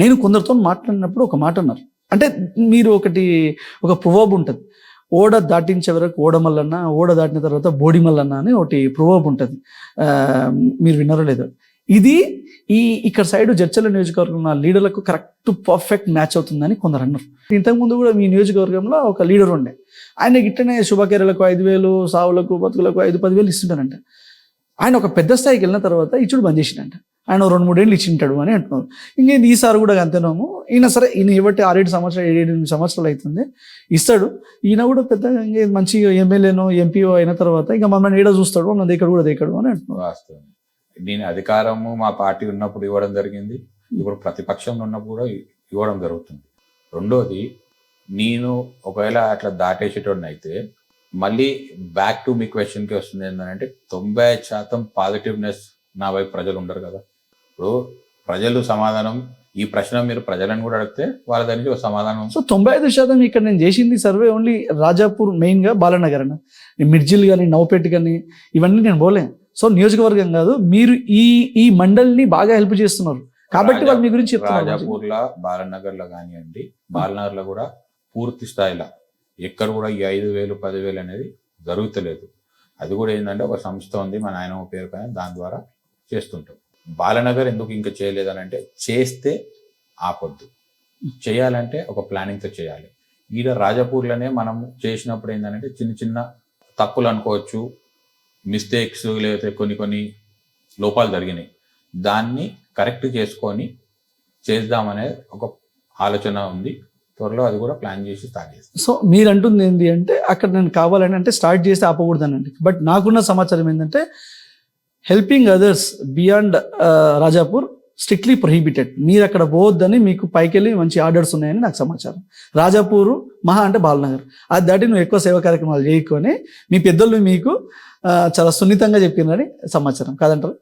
నేను కొందరితో మాట్లాడినప్పుడు ఒక మాట అన్నారు. అంటే మీరు ఒక ప్రొవర్బ్ ఉంటుంది, ఓడ దాటించే వరకు ఓడమల్లన్న, ఓడ దాటిన తర్వాత బోడిమల్లన్న అని ఒకటి ప్రొవర్బ్ ఉంటుంది. మీరు విన్నారో లేదో? ఇది ఇక్కడ సైడ్ జడ్చర్ల నియోజకవర్గంలో ఉన్న లీడర్లకు కరెక్ట్ పర్ఫెక్ట్ మ్యాచ్ అవుతుందని కొందరు అన్నారు. ఇంతకుముందు కూడా మీ నియోజకవర్గంలో ఒక లీడర్ ఉండే, ఆయన గిట్టనే శుభకార్యాలకు 5,000, సావులకు బతుకులకు 5-10,000 ఇస్తుంటారంట. ఆయన ఒక పెద్ద స్థాయికి వెళ్ళిన తర్వాత ఇచ్చుడు బంద్ చేసిండంట. ఆయన 2-3 ఏళ్ళు ఇచ్చింటాడు అని అంటున్నారు. ఇంకేంది ఈసారి కూడా అంతేనేమో, ఈయన సరే ఈయన ఇవ్వట్టి 6-7 సంవత్సరాలు 7-8 సంవత్సరాలు అవుతుంది ఇస్తాడు. ఈయన కూడా పెద్దగా ఇంకే మంచిగా ఎమ్మెల్యేనో ఎంపీఓ అయిన తర్వాత ఇంకా మమ్మల్ని ఏడో చూస్తాడు, మమ్మల్ని దేకడు కూడా దేకడు అని అంటున్నారు. వాస్తవం. నేను అధికారము మా పార్టీ ఉన్నప్పుడు ఇవ్వడం జరిగింది, ఇప్పుడు ప్రతిపక్షంలో ఉన్నప్పుడు కూడా ఇవ్వడం జరుగుతుంది. రెండోది, నేను ఒకవేళ అట్లా దాటేసేటోడిని అయితే మళ్ళీ బ్యాక్ టు మీ క్వశ్చన్కి వస్తుంది ఏంటంటే 90% పాజిటివ్నెస్ నా వైపు ప్రజలు ఉండరు కదా. ఇప్పుడు ప్రజలు సమాధానం, ఈ ప్రశ్న మీరు ప్రజలను కూడా అడిగితే వాళ్ళ దానికి ఒక సమాధానం. సో 95% ఇక్కడ నేను చేసింది సర్వే ఓన్లీ రాజాపూర్, మెయిన్గా బాలనగర్ అన్న, మిర్జిల్ కానీ నౌపేట్ కానీ ఇవన్నీ నేను పోలే. సో నియోజకవర్గం కాదు, మీరు ఈ మండల్ని బాగా హెల్ప్ చేస్తున్నారు కాబట్టి వాళ్ళు మీ గురించి చెప్తున్నారు. రాజాపూర్లో, బాలనగర్లో కానివ్వండి, బాలనగర్లో కూడా పూర్తి స్థాయిలో ఎక్కడ కూడా ఈ 5,000 10,000 అనేది జరుగుతలేదు. అది కూడా ఏంటంటే ఒక సంస్థ ఉంది మా నాయనమ్మ పేరు పైన, దాని ద్వారా చేస్తుంటాం. బాలనగర్ ఎందుకు ఇంకా చేయలేదని అంటే, చేస్తే ఆపొద్దు, చేయాలంటే ఒక ప్లానింగ్తో చేయాలి. ఈడ రాజపూర్లోనే మనం చేసినప్పుడు ఏంటంటే చిన్న చిన్న తప్పులు అనుకోవచ్చు, మిస్టేక్స్ లేకపోతే కొన్ని లోపాలు జరిగినాయి. దాన్ని కరెక్ట్ చేసుకొని చేద్దామనే ఒక ఆలోచన ఉంది. త్వరలో అది కూడా ప్లాన్ చేసి స్టార్ట్ చేస్తాం. సో మీరు అంటుంది ఏంటి అంటే అక్కడ నేను కావాలని అంటే స్టార్ట్ చేస్తే ఆపకూడదనండి. బట్ నాకున్న సమాచారం ఏంటంటే helping others beyond Rajapur strictly prohibited. మీరు అక్కడ పోవద్దని మీకు పైకి వెళ్ళి మంచి ఆర్డర్స్ ఉన్నాయని నాకు సమాచారం. రాజాపూరు మహా అంటే బాలనగర్ అది దాటి నువ్వు ఎక్కువ సేవా కార్యక్రమాలు చేయకొని మీ పెద్దలు మీకు చాలా సున్నితంగా చెప్పినారని సమాచారం, కాదంటారు?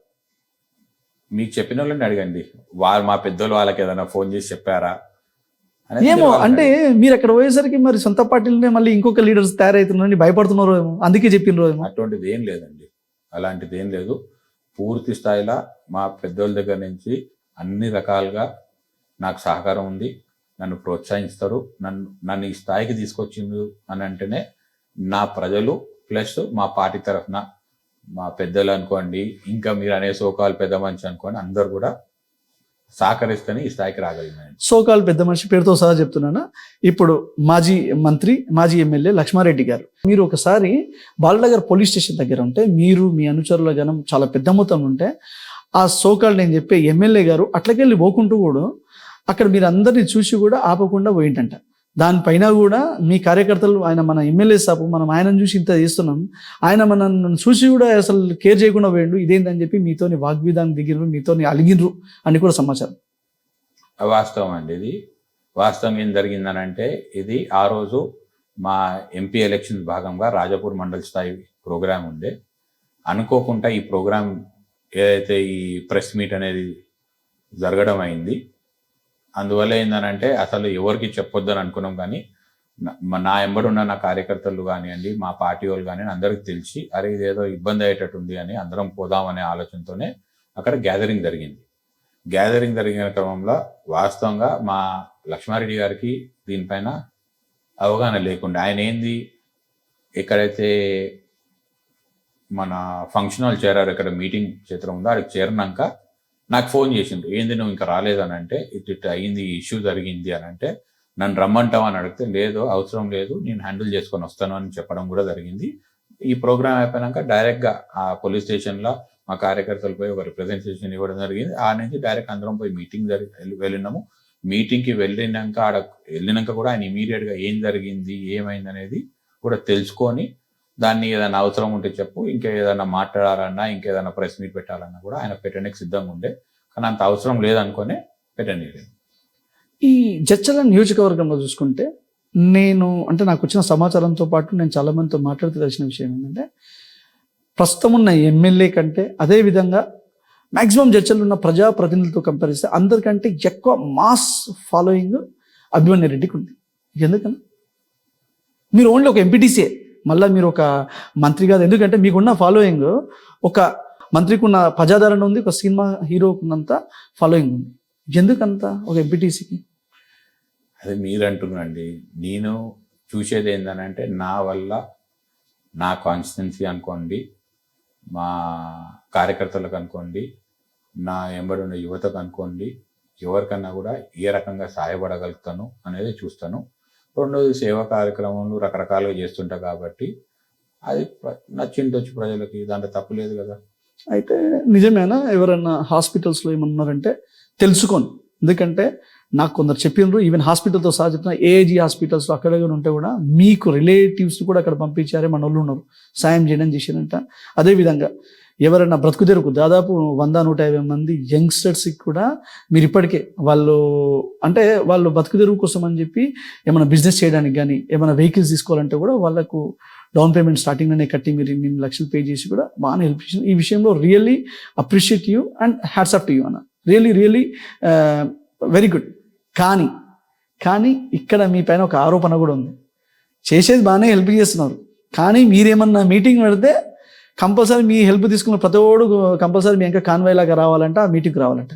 మీకు చెప్పిన వాళ్ళని అడగండి, వాళ్ళు మా పెద్దోళ్ళు వాళ్ళకి ఏదైనా ఫోన్ చేసి చెప్పారా ఏమో అంటే మీరు అక్కడ పోయేసరికి మరి సొంత పార్టీలనే మళ్ళీ ఇంకొక లీడర్స్ తయారవుతున్నారని భయపడుతున్నారో ఏమో, అందుకే చెప్పినరో ఏమో. అటువంటిది ఏం లేదండి, అలాంటిది ఏం లేదు. పూర్తి స్థాయిలో మా పెద్దోళ్ళ దగ్గర నుంచి అన్ని రకాలుగా నాకు సహకారం ఉంది, నన్ను ప్రోత్సహిస్తారు. నన్ను ఈ స్థాయికి తీసుకొచ్చిండు అని అంటేనే నా ప్రజలు ప్లస్ మా పార్టీ తరఫున మా పెద్దలు అనుకోండి, ఇంకా మీరు అనే సోకాలు పెద్ద మనిషి అనుకోండి, అందరు కూడా సహకరిస్తేనే ఈ స్థాయికి రాగలిగినాను. సోకాల్ పెద్ద మనిషి పేరుతో సహా చెప్తున్నాను. ఇప్పుడు మాజీ మంత్రి, మాజీ ఎమ్మెల్యే లక్ష్మారెడ్డి గారు, మీరు ఒకసారి బాలనగర్ పోలీస్ స్టేషన్ దగ్గర ఉంటే, మీరు మీ అనుచరుల జనం చాలా పెద్ద మొత్తంలో ఉంటే, ఆ సోకాల్ నేను చెప్పే ఎమ్మెల్యే గారు అట్లకెళ్ళి పోకుంటూ కూడా అక్కడ మీరు అందరినీ చూసి కూడా ఆపకుండా పోయింటంట. దానిపైన కూడా మీ కార్యకర్తలు ఆయన మన ఎమ్మెల్యే సాపు మనం ఆయనను చూసి ఇంత చేస్తున్నాం, ఆయన మనల్ని చూసి కూడా అసలు కేర్ చేయకుండా పోయిండు, ఇదేందని చెప్పి మీతోని వాగ్విధానం దిగినరు, మీతోని అలిగినరు అని కూడా సమాచారం. వాస్తవం అండి. ఇది వాస్తవం ఏం జరిగిందనంటే, ఇది ఆ రోజు మా ఎంపీ ఎలక్షన్స్ భాగంగా రాజాపూర్ మండల స్థాయి ప్రోగ్రాం ఉండే. అనుకోకుండా ఈ ప్రోగ్రాం ఏదైతే ఈ ప్రెస్ మీట్ అనేది జరగడం అయింది. అందువల్ల ఏందనంటే అసలు ఎవరికి చెప్పొద్దని అనుకున్నాం, కానీ నా ఎంబడి ఉన్న నా కార్యకర్తలు కానివ్వండి, మా పార్టీ వాళ్ళు కానివ్వండి, అందరికి తెలిసి అరే ఇదేదో ఇబ్బంది అయ్యేటట్టుంది అని అందరం పోదామనే ఆలోచనతోనే అక్కడ గ్యాదరింగ్ జరిగింది. గ్యాదరింగ్ జరిగిన క్రమంలో వాస్తవంగా మా లక్ష్మారెడ్డి గారికి దీనిపైన అవగాహన లేకుండా, ఆయన ఏంది ఎక్కడైతే మన ఫంక్షన్ హాల్ చేరారు, ఇక్కడ మీటింగ్ క్షేత్రం ఉందో అక్కడికి చేరినాక నాకు ఫోన్ చేసిండు, ఏంది నువ్వు ఇంకా రాలేదని అంటే, ఇట్లా అయింది, ఇష్యూ జరిగింది అని అంటే, నన్ను రమ్మంటావు అని అడిగితే, లేదు అవసరం లేదు నేను హ్యాండిల్ చేసుకొని వస్తాను అని చెప్పడం కూడా జరిగింది. ఈ ప్రోగ్రామ్ అయిపోయినాక డైరెక్ట్గా ఆ పోలీస్ స్టేషన్లో మా కార్యకర్తలు పోయి ఒక రిప్రజెంటేషన్ ఇవ్వడం జరిగింది. ఆ నుంచి డైరెక్ట్ అందరం పోయి మీటింగ్ వెళ్ళినాము. మీటింగ్కి వెళ్ళినాక కూడా ఆయన ఇమీడియట్గా ఏం జరిగింది ఏమైంది అనేది కూడా తెలుసుకొని, దాన్ని ఏదైనా అవసరం ఉంటే చెప్పు, ఇంకా ఏదైనా మాట్లాడాలన్నా ఇంకేదైనా ప్రెస్ మీట్ పెట్టాలన్నా కూడా ఆయన పెట్టడానికి సిద్ధంగా ఉండే, కానీ అంత అవసరం లేదనుకునే పెట్టలేదు. ఈ జడ్చర్ల నియోజకవర్గంలో చూసుకుంటే నేను అంటే నాకు వచ్చిన సమాచారంతో పాటు నేను చాలా మందితో మాట్లాడుతూ తెలిసిన విషయం ఏంటంటే, ప్రస్తుతం ఉన్న ఎమ్మెల్యే కంటే అదేవిధంగా మ్యాక్సిమం జడ్చర్లు ఉన్న ప్రజాప్రతినిధులతో కంపేర్ చేస్తే అందరికంటే ఎక్కువ మాస్ ఫాలోయింగ్ అభిమన్యు రెడ్డికి ఉంది. ఎందుకని? మీరు ఓన్లీ ఒక ఎంపీటీసీ, మళ్ళీ మీరు ఒక మంత్రి కాదు. ఎందుకంటే మీకున్న ఫాలోయింగ్ ఒక మంత్రికి ఉన్న ప్రజాదరణ ఉంది, ఒక సినిమా హీరోకు ఉన్నంత ఫాలోయింగ్ ఉంది. ఎందుకంత ఒక ఎంపీటీసీకి? అదే మీరు అంటున్నాండి. నేను చూసేది ఏంటంటే, నా వల్ల నా కాన్స్టిట్యున్సీ అనుకోండి, మా కార్యకర్తలకు అనుకోండి, నా ఎంబడి ఉన్న యువతకు అనుకోండి, ఎవరికన్నా కూడా ఏ రకంగా సహాయపడగలుగుతాను అనేది చూస్తాను. రెండోది సేవా కార్యక్రమాలు రకరకాలుగా చేస్తుంటా కాబట్టి అది నచ్చింటొచ్చు ప్రజలకి, దాంట్లో తప్పు లేదు కదా. అయితే నిజమేనా ఎవరైనా హాస్పిటల్స్లో ఏమన్నారంటే తెలుసుకోండి, ఎందుకంటే నాకు కొందరు చెప్పినారు, ఈవెన్ హాస్పిటల్తో సహా చెప్పిన ఏఐజీ హాస్పిటల్స్లో అక్కడ ఉంటే కూడా మీకు రిలేటివ్స్ కూడా అక్కడ పంపించారే మన వాళ్ళు ఉన్నారు, సాయం చేయడం చేసినంట. అదేవిధంగా ఎవరైనా బ్రతుకు తెరుకు దాదాపు 100-150 మంది యంగ్స్టర్స్కి కూడా మీరు ఇప్పటికే వాళ్ళు బతుకు తెరువు కోసం అని చెప్పి ఏమైనా బిజినెస్ చేయడానికి కానీ ఏమైనా వెహికల్స్ తీసుకోవాలంటే కూడా వాళ్ళకు డౌన్ పేమెంట్ స్టార్టింగ్లోనే కట్టి మీరు 2 లక్షలు పే చేసి కూడా బాగానే హెల్ప్ చేసింది. ఈ విషయంలో really appreciate you and hats off to you అన్న, రియల్లీ వెరీ గుడ్. కానీ ఇక్కడ మీ పైన ఒక ఆరోపణ కూడా ఉంది. చేసేది బాగానే హెల్ప్ చేస్తున్నారు, కానీ మీరేమన్నా మీటింగ్ పెడితే కంపల్సరీ మీ హెల్ప్ తీసుకున్న ప్రతి ఒడు కంపల్సరీ మీ ఇంకా కాన్వాయ్ లాగా రావాలంట, ఆ మీటింగ్కి రావాలంట.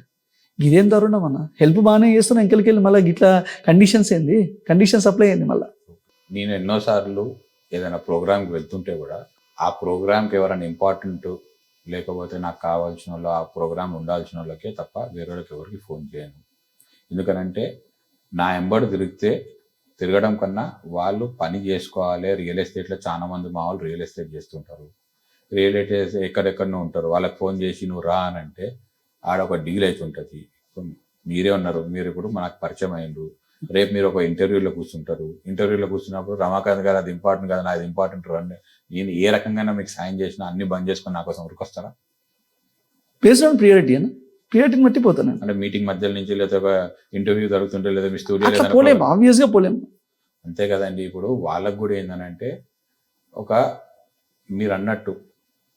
ఇదేం దారుణం అన్న, హెల్ప్ బాగానే చేస్తున్నా ఇంకెళ్ళి మళ్ళీ ఇట్లా కండిషన్స్ ఏంది, కండిషన్స్ అప్లై అయింది మళ్ళీ. నేను ఎన్నోసార్లు ఏదైనా ప్రోగ్రామ్కి వెళ్తుంటే కూడా ఆ ప్రోగ్రామ్కి ఎవరైనా ఇంపార్టెంట్ లేకపోతే నాకు కావాల్సిన వాళ్ళు ఆ ప్రోగ్రామ్ ఉండాల్సిన వాళ్ళకే తప్ప వేరే వాళ్ళకి ఎవరికి ఫోన్ చేయను. ఎందుకనంటే నా ఎంబడి తిరగడం కన్నా వాళ్ళు పని చేసుకోవాలి. రియల్ ఎస్టేట్లో చాలా మంది మా వాళ్ళు రియల్ ఎస్టేట్ చేస్తుంటారు. రియల్ ఎస్టేట్ ఎక్కడెక్కడనో ఉంటారు. వాళ్ళకి ఫోన్ చేసి నువ్వు రా అని అంటే ఆడ ఒక డీల్ అయితే ఉంటుంది. మీరే ఉన్నారు, మీరు ఇప్పుడు మనకు పరిచయం అయ్యిండ్రు. రేపు మీరు ఒక ఇంటర్వ్యూలో కూర్చుంటారు. ఇంటర్వ్యూలో కూర్చున్నప్పుడు రమాకాంత్ గారు అది ఇంపార్టెంట్ కదా, నాది ఇంపార్టెంట్ రండి, నేను ఏ రకంగా మీకు సాయం చేసినా అన్ని బంద్ చేసుకొని నా కోసం ఉరికొస్తారా? బేస్డ్ ఆన్ ప్రియారిటీ అని ప్రియారిటీని బట్టి పోతాను. అంటే మీటింగ్ మధ్యలో నుంచి లేదా ఒక ఇంటర్వ్యూ జరుగుతుంటే లేదా మీ అట్లా పోలేము, స్టూడియో ఆబ్వియస్గా పోలేము. అంతే కదండి. ఇప్పుడు వాళ్ళకు కూడా ఏంటంటే ఒక మీరు అన్నట్టు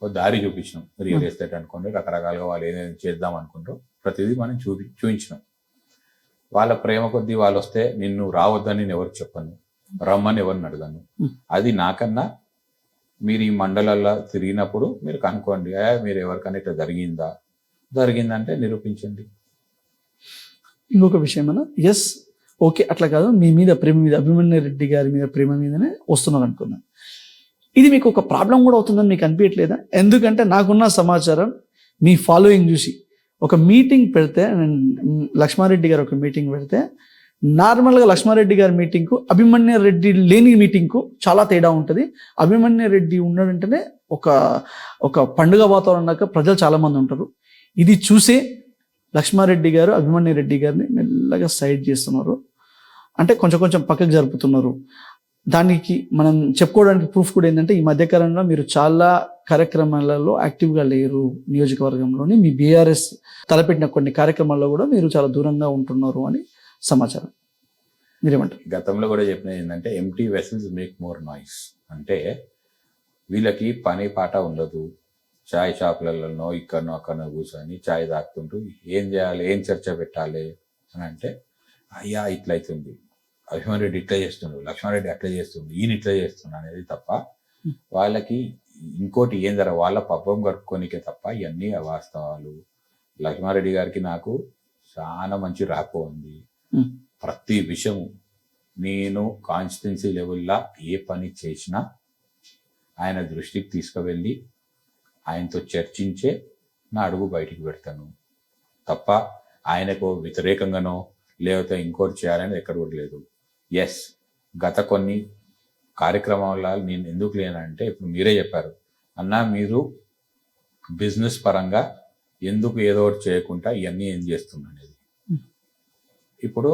ఒక దారి చూపించినాం. రియల్ ఎస్టేట్ అనుకోండి, రకరకాలుగా వాళ్ళు ఏదైనా చేద్దాం అనుకుంటారో ప్రతిదీ మనం చూపించినాం. వాళ్ళ ప్రేమ కొద్దీ వాళ్ళు వస్తే నిన్ను రావద్దని నేను ఎవరికి చెప్పను, రమ్మని ఎవరిని అడగను. అది నాకన్నా మీరు ఈ మండలాల్లో తిరిగినప్పుడు మీరు కనుక్కోండి, మీరు ఎవరికైనా ఇట్లా జరిగిందంటే నిరూపించండి. ఇంకొక విషయం అన్న, ఎస్ ఓకే అట్లా కాదు, మీ మీద ప్రేమ మీద అభిమన్యు రెడ్డి గారి మీద ప్రేమ మీదనే వస్తున్నారు అనుకున్నాను. ఇది మీకు ఒక ప్రాబ్లం కూడా అవుతుందని మీకు అనిపించట్లేదా? ఎందుకంటే నాకున్న సమాచారం మీ ఫాలోయింగ్ చూసి ఒక మీటింగ్ పెడితే, లక్ష్మారెడ్డి గారు ఒక మీటింగ్ పెడితే నార్మల్గా లక్ష్మారెడ్డి గారి మీటింగ్కు అభిమన్యు రెడ్డి లేని మీటింగ్కు చాలా తేడా ఉంటుంది. అభిమన్యు రెడ్డి ఉన్నాడంటేనే ఒక పండుగ వాతావరణంగా ప్రజలు చాలామంది ఉంటారు. ఇది చూసే లక్ష్మారెడ్డి గారు అభిమన్యు రెడ్డి గారిని మెల్లగా సైడ్ చేస్తున్నారు, అంటే కొంచెం పక్కకు జరుపుతున్నారు. దానికి మనం చెప్పుకోవడానికి ప్రూఫ్ కూడా ఏంటంటే ఈ మధ్యకాలంలో మీరు చాలా కార్యక్రమాలలో యాక్టివ్గా లేరు. నియోజకవర్గంలోని మీ బీఆర్ఎస్ తలపెట్టిన కొన్ని కార్యక్రమాల్లో కూడా మీరు చాలా దూరంగా ఉంటున్నారు అని సమాచారం. మీరేమంటారు? గతంలో కూడా చెప్పినది ఏంటంటే empty vessels make more noise. అంటే వీళ్ళకి పని పాట ఉండదు. చాయ్ షాపులలో ఇక్కడనో అక్కడనో కూర్చొని చాయ్ తాగుతుంటూ ఏం చేయాలి, ఏం చర్చ పెట్టాలి అని అంటే, అయ్యా ఇట్లా అవుతుంది, అభిమన్యు రెడ్డి ఇట్లా చేస్తుండు, లక్ష్మారెడ్డి అట్లా చేస్తుండు, ఈయన ఇట్లా చేస్తుండు అనేది తప్ప వాళ్ళకి ఇంకోటి ఏం వాళ్ళ పబ్బం గడుపుకోనికే తప్ప ఇవన్నీ అవాస్తవాలు. లక్ష్మారెడ్డి గారికి నాకు చాలా మంచి ర్యాపో ఉంది. ప్రతి విషయము నేను కాన్స్టిట్యున్సీ లెవెల్లో ఏ పని చేసినా ఆయన దృష్టికి తీసుకువెళ్ళి ఆయనతో చర్చించే నా అడుగు బయటికి పెడతాను తప్ప ఆయనకు వ్యతిరేకంగానో లేకపోతే ఇంకోటి చేయాలని ఎక్కడ కూడా లేదు. ఎస్, గత కొన్ని కార్యక్రమాల నేను ఎందుకు లేనంటే ఇప్పుడు మీరే చెప్పారు అన్నా, మీరు బిజినెస్ పరంగా ఎందుకు ఏదో ఒకటి చేయకుండా ఇవన్నీ ఏం చేస్తున్నా అనేది. ఇప్పుడు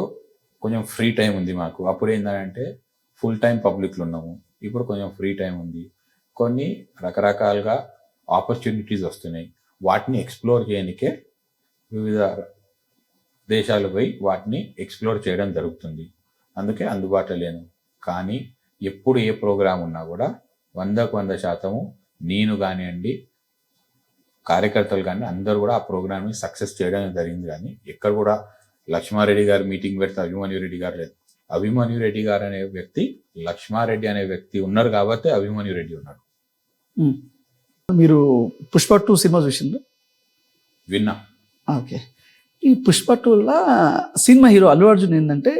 కొంచెం ఫ్రీ టైం ఉంది మాకు. అప్పుడు ఏంటంటే ఫుల్ టైం పబ్లిక్లో ఉన్నాము, ఇప్పుడు కొంచెం ఫ్రీ టైం ఉంది. కొన్ని రకరకాలుగా ఆపర్చునిటీస్ వస్తున్నాయి, వాటిని ఎక్స్ప్లోర్ చేయడానికే వివిధ దేశాలు పోయి వాటిని ఎక్స్ప్లోర్ చేయడం జరుగుతుంది. అందుకే అందుబాటులో లేను. కానీ ఎప్పుడు ఏ ప్రోగ్రాం ఉన్నా కూడా 100% నేను కానివ్వండి, కార్యకర్తలు కానీ అందరూ కూడా ఆ ప్రోగ్రామ్ని సక్సెస్ చేయడం జరిగింది. కానీ ఎక్కడ కూడా లక్ష్మారెడ్డి గారు మీటింగ్ పెడితే అభిమన్యు రెడ్డి గారు లేదు. అభిమన్యు రెడ్డి గారు అనే వ్యక్తి, లక్ష్మారెడ్డి అనే వ్యక్తి ఉన్నారు కాబట్టి అభిమన్యు రెడ్డి ఉన్నాడు. మీరు పుష్ప 2 సినిమా చూసిండ్రు? విన్నా. ఓకే. ఈ పుష్ప 2లో సినిమా హీరో అల్లు అర్జున్ ఏంటంటే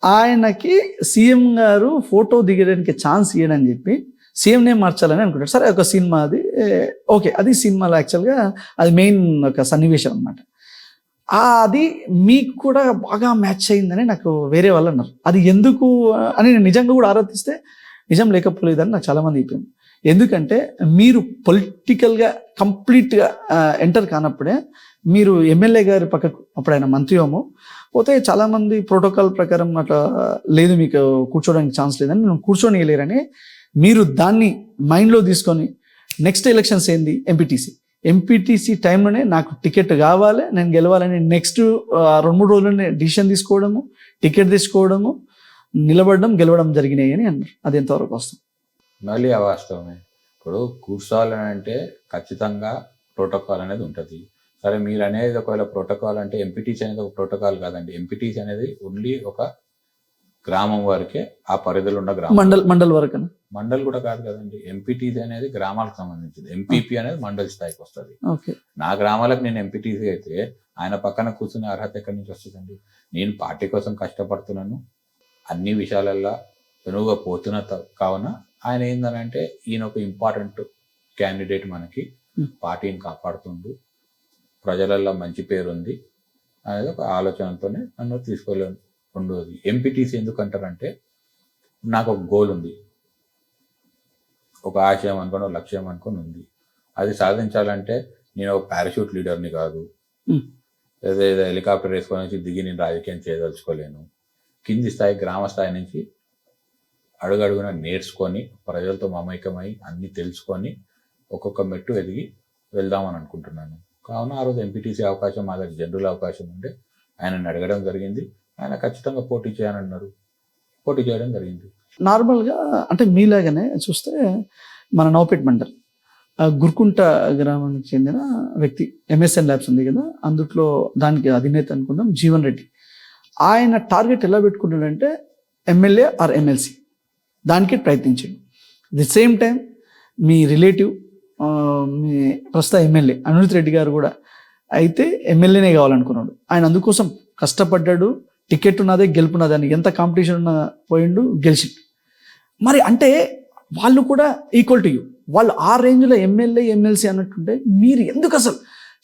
ఆయనకి సీఎం గారు ఫోటో దిగడానికి ఛాన్స్ ఇవ్వడని చెప్పి సీఎం నేమ్ మార్చాలని అనుకుంటాడు. సరే, ఒక సినిమా అది ఓకే, అది సినిమాలో యాక్చువల్గా అది మెయిన్ ఒక సన్నివేశం అనమాట. అది మీకు కూడా బాగా మ్యాచ్ అయిందని నాకు వేరే వాళ్ళు అన్నారు. అది ఎందుకు అని నేను నిజంగా కూడా ఆరాధిస్తే నిజం లేకపోలేదని నాకు చాలామంది అయిపోయింది. ఎందుకంటే మీరు పొలిటికల్గా కంప్లీట్గా ఎంటర్ కానప్పుడే మీరు ఎమ్మెల్యే గారి పక్కకు, అప్పుడు ఆయన మంత్రి ఏమో పోతే చాలామంది ప్రోటోకాల్ ప్రకారం అట్లా లేదు, మీకు కూర్చోడానికి ఛాన్స్ లేదని, మేము కూర్చొనియలేరని మీరు దాన్ని మైండ్లో తీసుకొని నెక్స్ట్ ఎలక్షన్స్ ఏంది ఎంపీటీసీ టైంలోనే నాకు టికెట్ కావాలి, నేను గెలవాలని నెక్స్ట్ 2-3 రోజుల్లోనే డిసిషన్ తీసుకోవడము, టికెట్ తీసుకోవడము, నిలబడడం, గెలవడం జరిగినాయి అని అన్నారు. అది ఎంతవరకు వస్తుంది? మళ్ళీ అవాస్తవమే. ఇప్పుడు కూర్చోవాలని అంటే ఖచ్చితంగా ప్రోటోకాల్ అనేది ఉంటుంది. సరే, మీరు అనేది ఒకవేళ ప్రోటోకాల్ అంటే ఎంపీటీసీ అనేది ఒక ప్రోటోకాల్ కాదండి. ఎంపీటీసీ అనేది ఓన్లీ ఒక గ్రామం వరకే, ఆ పరిధిలో ఉన్న గ్రామం, మండల్ వరకు. మండల్ కూడా కాదు కదండి. ఎంపీటీసీ అనేది గ్రామాలకు సంబంధించింది, ఎంపీపీ అనేది మండల్ స్థాయికి వస్తుంది. నా గ్రామాలకు నేను ఎంపీటీసీ అయితే ఆయన పక్కన కూర్చునే అర్హత ఎక్కడి నుంచి వస్తుందండి? నేను పార్టీ కోసం కష్టపడుతున్నాను, అన్ని విషయాలల్లో వెనుగా పోతున్న కావున ఆయన ఏందనంటే ఈయన ఒక ఇంపార్టెంట్ క్యాండిడేట్ మనకి, పార్టీని కాపాడుతుండు, ప్రజలల్లో మంచి పేరు ఉంది అనేది ఒక ఆలోచనతోనే నన్ను తీసుకోలేను. రెండోది ఎంపీటీసీ ఎందుకు అంటారంటే, నాకు ఒక గోల్ ఉంది, ఒక ఆశయం అనుకొని ఒక లక్ష్యం అనుకొని ఉంది. అది సాధించాలంటే నేను ఒక పారాషూట్ లీడర్ని కాదు, ఏదో హెలికాప్టర్ వేసుకొని వచ్చి దిగి నేను రాజకీయం చేయదలుచుకోలేను. కింది స్థాయి గ్రామ స్థాయి నుంచి అడుగడుగున నేర్చుకొని ప్రజలతో మమైకమై అన్నీ తెలుసుకొని ఒక్కొక్క మెట్టు ఎదిగి వెళ్దామని అనుకుంటున్నాను. కావున ఆ రోజు ఎంపీటీసీ అవకాశం మా దగ్గర జనరల్ అవకాశం ఉంటే ఆయనని అడగడం జరిగింది. ఆయన ఖచ్చితంగా పోటీ చేయనన్నారు, పోటీ చేయడం జరిగింది. నార్మల్గా అంటే మీలాగానే చూస్తే మన నౌపేట్ మండల్ గుర్కుంట గ్రామానికి చెందిన వ్యక్తి, ఎంఎస్ఎన్ ల్యాబ్స్ ఉంది కదా, అందుట్లో దానికి అధినేత అనుకుందాం జీవన్ రెడ్డి. ఆయన టార్గెట్ ఎలా పెట్టుకున్నాడంటే ఎమ్మెల్యే ఆర్ ఎమ్మెల్సీ, దానికి ప్రయత్నించాడు. ది సేమ్ టైం మీ రిలేటివ్ మీ ప్రస్తుత ఎమ్మెల్యే అనిరుత్ రెడ్డి గారు కూడా అయితే ఎమ్మెల్యేనే కావాలనుకున్నాడు. ఆయన అందుకోసం కష్టపడ్డాడు, టికెట్ ఉన్నదే గెలుపున్నదే అని ఎంత కాంపిటీషన్ ఉన్న పోయిండు, గెలిచిండు. మరి అంటే వాళ్ళు కూడా ఈక్వల్ టు యూ, వాళ్ళు ఆ రేంజ్లో ఎమ్మెల్యే ఎమ్మెల్సీ అన్నట్టుంటే మీరు ఎందుకు అసలు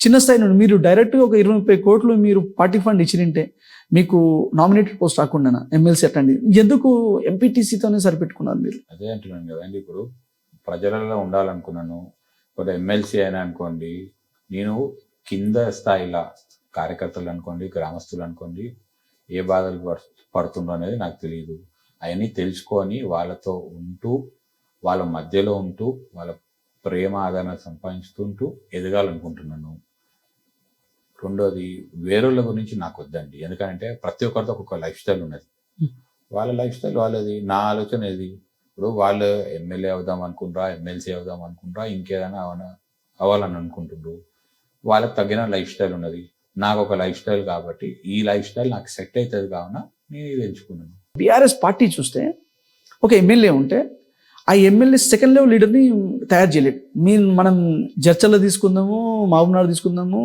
చిన్న స్థాయి నుండి మీరు డైరెక్ట్గా ఒక 20-30 కోట్లు మీరు పార్టీ ఫండ్ ఇచ్చినంటే మీకు నామినేటెడ్ పోస్ట్ రాకుండా ఎమ్మెల్సీ అట్టండి, ఎందుకు ఎంపీటీసీతోనే సరిపెట్టుకున్నారు మీరు? అదే అంటున్నాను కదండి, ఇప్పుడు ప్రజలలో ఉండాలనుకున్నాను. ఇప్పుడు ఎమ్మెల్సీ అయినా అనుకోండి, నేను కింద స్థాయిలో కార్యకర్తలు అనుకోండి, గ్రామస్తులు అనుకోండి, ఏ బాధలు పడుతుండో అనేది నాకు తెలియదు. అవన్నీ తెలుసుకొని వాళ్ళతో ఉంటూ, వాళ్ళ మధ్యలో ఉంటూ, వాళ్ళ ప్రేమ ఆదరణ సంపాదించుతుంటూ ఎదగాలనుకుంటున్నాను. రెండోది వేరేళ్ళ గురించి నాకు వద్దండి, ఎందుకంటే ప్రతి ఒక్కరితో ఒక్కొక్క లైఫ్ స్టైల్ ఉన్నది. వాళ్ళ లైఫ్ స్టైల్ వాళ్ళది, నా ఆలోచన ఇది. ఇప్పుడు వాళ్ళు ఎమ్మెల్యే అవుదాం అనుకుంటారా, ఎమ్మెల్సీ అవుదాం అనుకుంటారా, ఇంకేదైనా అవ్వాలని అనుకుంటుండ్రు. వాళ్ళకి తగిన లైఫ్ స్టైల్ ఉన్నది, నాకు ఒక లైఫ్ స్టైల్ కాబట్టి ఈ లైఫ్ స్టైల్ నాకు సెట్ అవుతుంది కావున నేను ఇది ఎంచుకున్నాను. బీఆర్ఎస్ పార్టీ చూస్తే ఒక ఎమ్మెల్యే ఉంటే ఆ ఎమ్మెల్యే సెకండ్ లెవెల్ లీడర్ని తయారు చేయలేదు. మనం జడ్చర్ల తీసుకుందాము, మహబూబ్నగర్ తీసుకుందాము,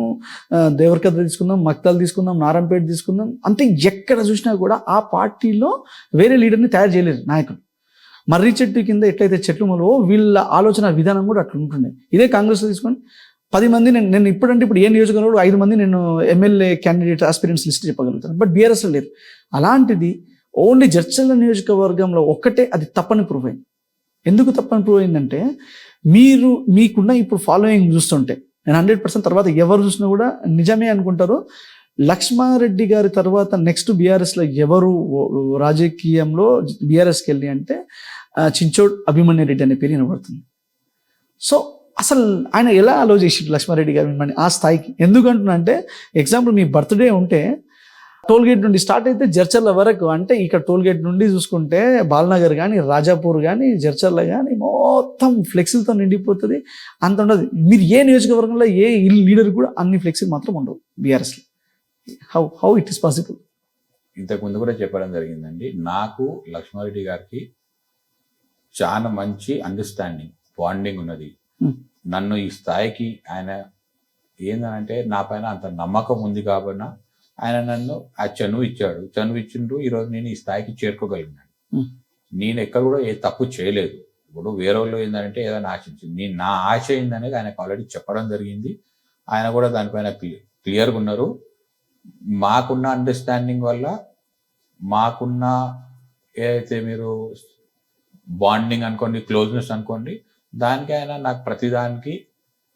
దేవరకద్ర తీసుకుందాం, మక్తల్ తీసుకుందాం, నారాయణపేట తీసుకుందాం, అంతే ఎక్కడ చూసినా కూడా ఆ పార్టీలో వేరే లీడర్ని తయారు చేయలేరు నాయకులు. మర్రి చెట్టు కింద ఎట్లయితే చెట్లు మొలవో వీళ్ళ ఆలోచన విధానం కూడా అట్లా ఉంటుండే. ఇదే కాంగ్రెస్లో తీసుకోండి, 10 మంది నేను ఇప్పుడు ఏ నియోజకవర్గంలో 5 మంది నేను ఎమ్మెల్యే క్యాండిడేట్ ఆస్పిరెంట్స్ లిస్ట్ చెప్పగలుగుతాను. బట్ బీఆర్ఎస్లో లేరు. అలాంటిది ఓన్లీ జడ్చర్ల నియోజకవర్గంలో ఒక్కటే అది తప్పని ప్రూవ్ అయింది. ఎందుకు తప్పని ప్రూవ్ అయిందంటే మీకున్న ఇప్పుడు ఫాలోయింగ్ చూస్తుంటే నేను 100% తర్వాత ఎవరు చూసినా కూడా నిజమే అనుకుంటారు. లక్ష్మారెడ్డి గారి తర్వాత నెక్స్ట్ బీఆర్ఎస్లో ఎవరు రాజకీయంలో బీఆర్ఎస్కి వెళ్ళి అంటే చించోడ్ అభిమన్యు రెడ్డి అనే పేరు వినబడుతుంది. సో అసలు ఆయన ఎలా అలో చేసిండు లక్ష్మారెడ్డి గారు మిమ్మల్ని ఆ స్థాయికి? ఎందుకంటున్నా అంటే ఎగ్జాంపుల్ మీ బర్త్డే ఉంటే టోల్గేట్ నుండి స్టార్ట్ అయితే జడ్చర్ల వరకు, అంటే ఇక్కడ టోల్గేట్ నుండి చూసుకుంటే బాలనగర్ కానీ, రాజాపూర్ కానీ, జడ్చర్ల కానీ మొత్తం ఫ్లెక్సీలతో నిండిపోతుంది. అంత ఉండదు. మీరు ఏ నియోజకవర్గంలో ఏ లీడర్ కూడా అన్ని ఫ్లెక్సీలు మాత్రం ఉండవు బీఆర్ఎస్లో. How it is possible? ఇంతకుముందు కూడా చెప్పడం జరిగిందండి, నాకు లక్ష్మారెడ్డి గారికి చాలా మంచి అండర్స్టాండింగ్, బాండింగ్ ఉన్నది. నన్ను ఈ స్థాయికి ఆయన ఏంటంటే నా పైన అంత నమ్మకం ఉంది కాబట్టి ఆయన నన్ను ఆ చనువు ఇచ్చాడు. చనువు ఇచ్చిండు, ఈరోజు నేను ఈ స్థాయికి చేరుకోగలిగినాను. నేను ఎక్కడ కూడా ఏ తప్పు చేయలేదు. ఇప్పుడు వేరే వాళ్ళు ఏంటంటే ఏదైనా ఆశించింది, నా ఆశ ఏందనేది ఆయనకు ఆల్రెడీ చెప్పడం జరిగింది. ఆయన కూడా దానిపైన క్లియర్గా ఉన్నారు. మాకున్న అండర్స్టాండింగ్ వల్ల, మాకున్న ఏదైతే మీరు బాండింగ్ అనుకోండి, క్లోజ్నెస్ అనుకోండి, దానికి ఆయన నాకు ప్రతిదానికి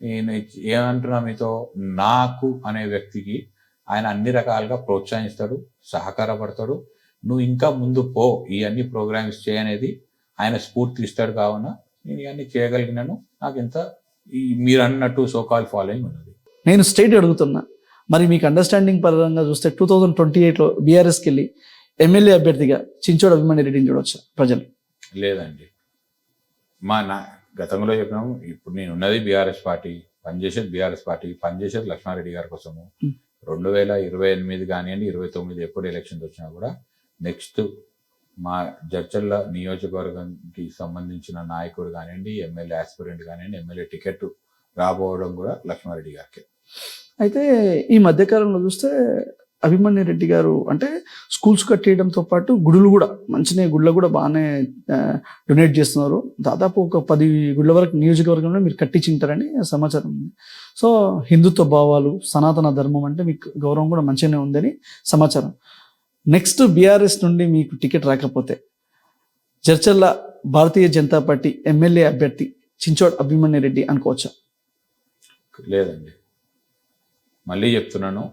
నేను ఏమంటున్నా మీతో, నాకు అనే వ్యక్తికి ఆయన అన్ని రకాలుగా ప్రోత్సహిస్తాడు, సహకారపడతాడు. నువ్వు ఇంకా ముందు పో, ఇవన్నీ ప్రోగ్రామ్స్ చేయనేది ఆయన స్ఫూర్తి ఇస్తాడు. కావున నేను ఇవన్నీ చేయగలిగినాను. నాకు ఇంత మీరు అన్నట్టు సోకాల్ ఫాలోయింగ్ ఉన్నది. నేను స్టేట్ అడుగుతున్నా, మరి మీకు అండర్స్టాండింగ్ పరంగా చూస్తే 2028లో బీఆర్ఎస్కి వెళ్ళి ఎమ్మెల్యే అభ్యర్థిగా చించోడ్ అభిమన్యు రెడ్డిని చూడవచ్చు ప్రజలు? లేదండి. గతంలో చెప్పినాము, ఇప్పుడు నేను ఉన్నది బీఆర్ఎస్ పార్టీ, పనిచేసేది బీఆర్ఎస్ పార్టీ, పనిచేసేది లక్ష్మారెడ్డి గారి కోసము. 2028 కానివ్వండి, 29 ఎప్పుడు ఎలక్షన్స్ వచ్చినా కూడా నెక్స్ట్ మా జడ్చర్ల నియోజకవర్గానికి సంబంధించిన నాయకుడు కానివ్వండి, ఎమ్మెల్యే ఆస్పిరెంట్ కానివ్వండి, ఎమ్మెల్యే టికెట్ రాబోవడం కూడా లక్ష్మారెడ్డి గారికి. అయితే ఈ మధ్యకాలంలో చూస్తే అభిమన్యు రెడ్డి గారు అంటే స్కూల్స్ కట్టేయడంతో పాటు గుడులు కూడా మంచినే గుళ్ళ కూడా బాగానే డొనేట్ చేస్తున్నారు. దాదాపు ఒక 10 గుళ్ళ వరకు నియోజకవర్గంలో మీరు కట్టించింటారని సమాచారం ఉంది. సో హిందుత్వ భావాలు, సనాతన ధర్మం అంటే మీకు గౌరవం కూడా మంచిగానే ఉందని సమాచారం. నెక్స్ట్ బీఆర్ఎస్ నుండి మీకు టికెట్ రాకపోతే చర్చల్ల భారతీయ జనతా పార్టీ ఎమ్మెల్యే అభ్యర్థి చించోడ్ అభిమన్యు రెడ్డి అనుకోవచ్చా? లేదండి, మళ్ళీ చెప్తున్నాను,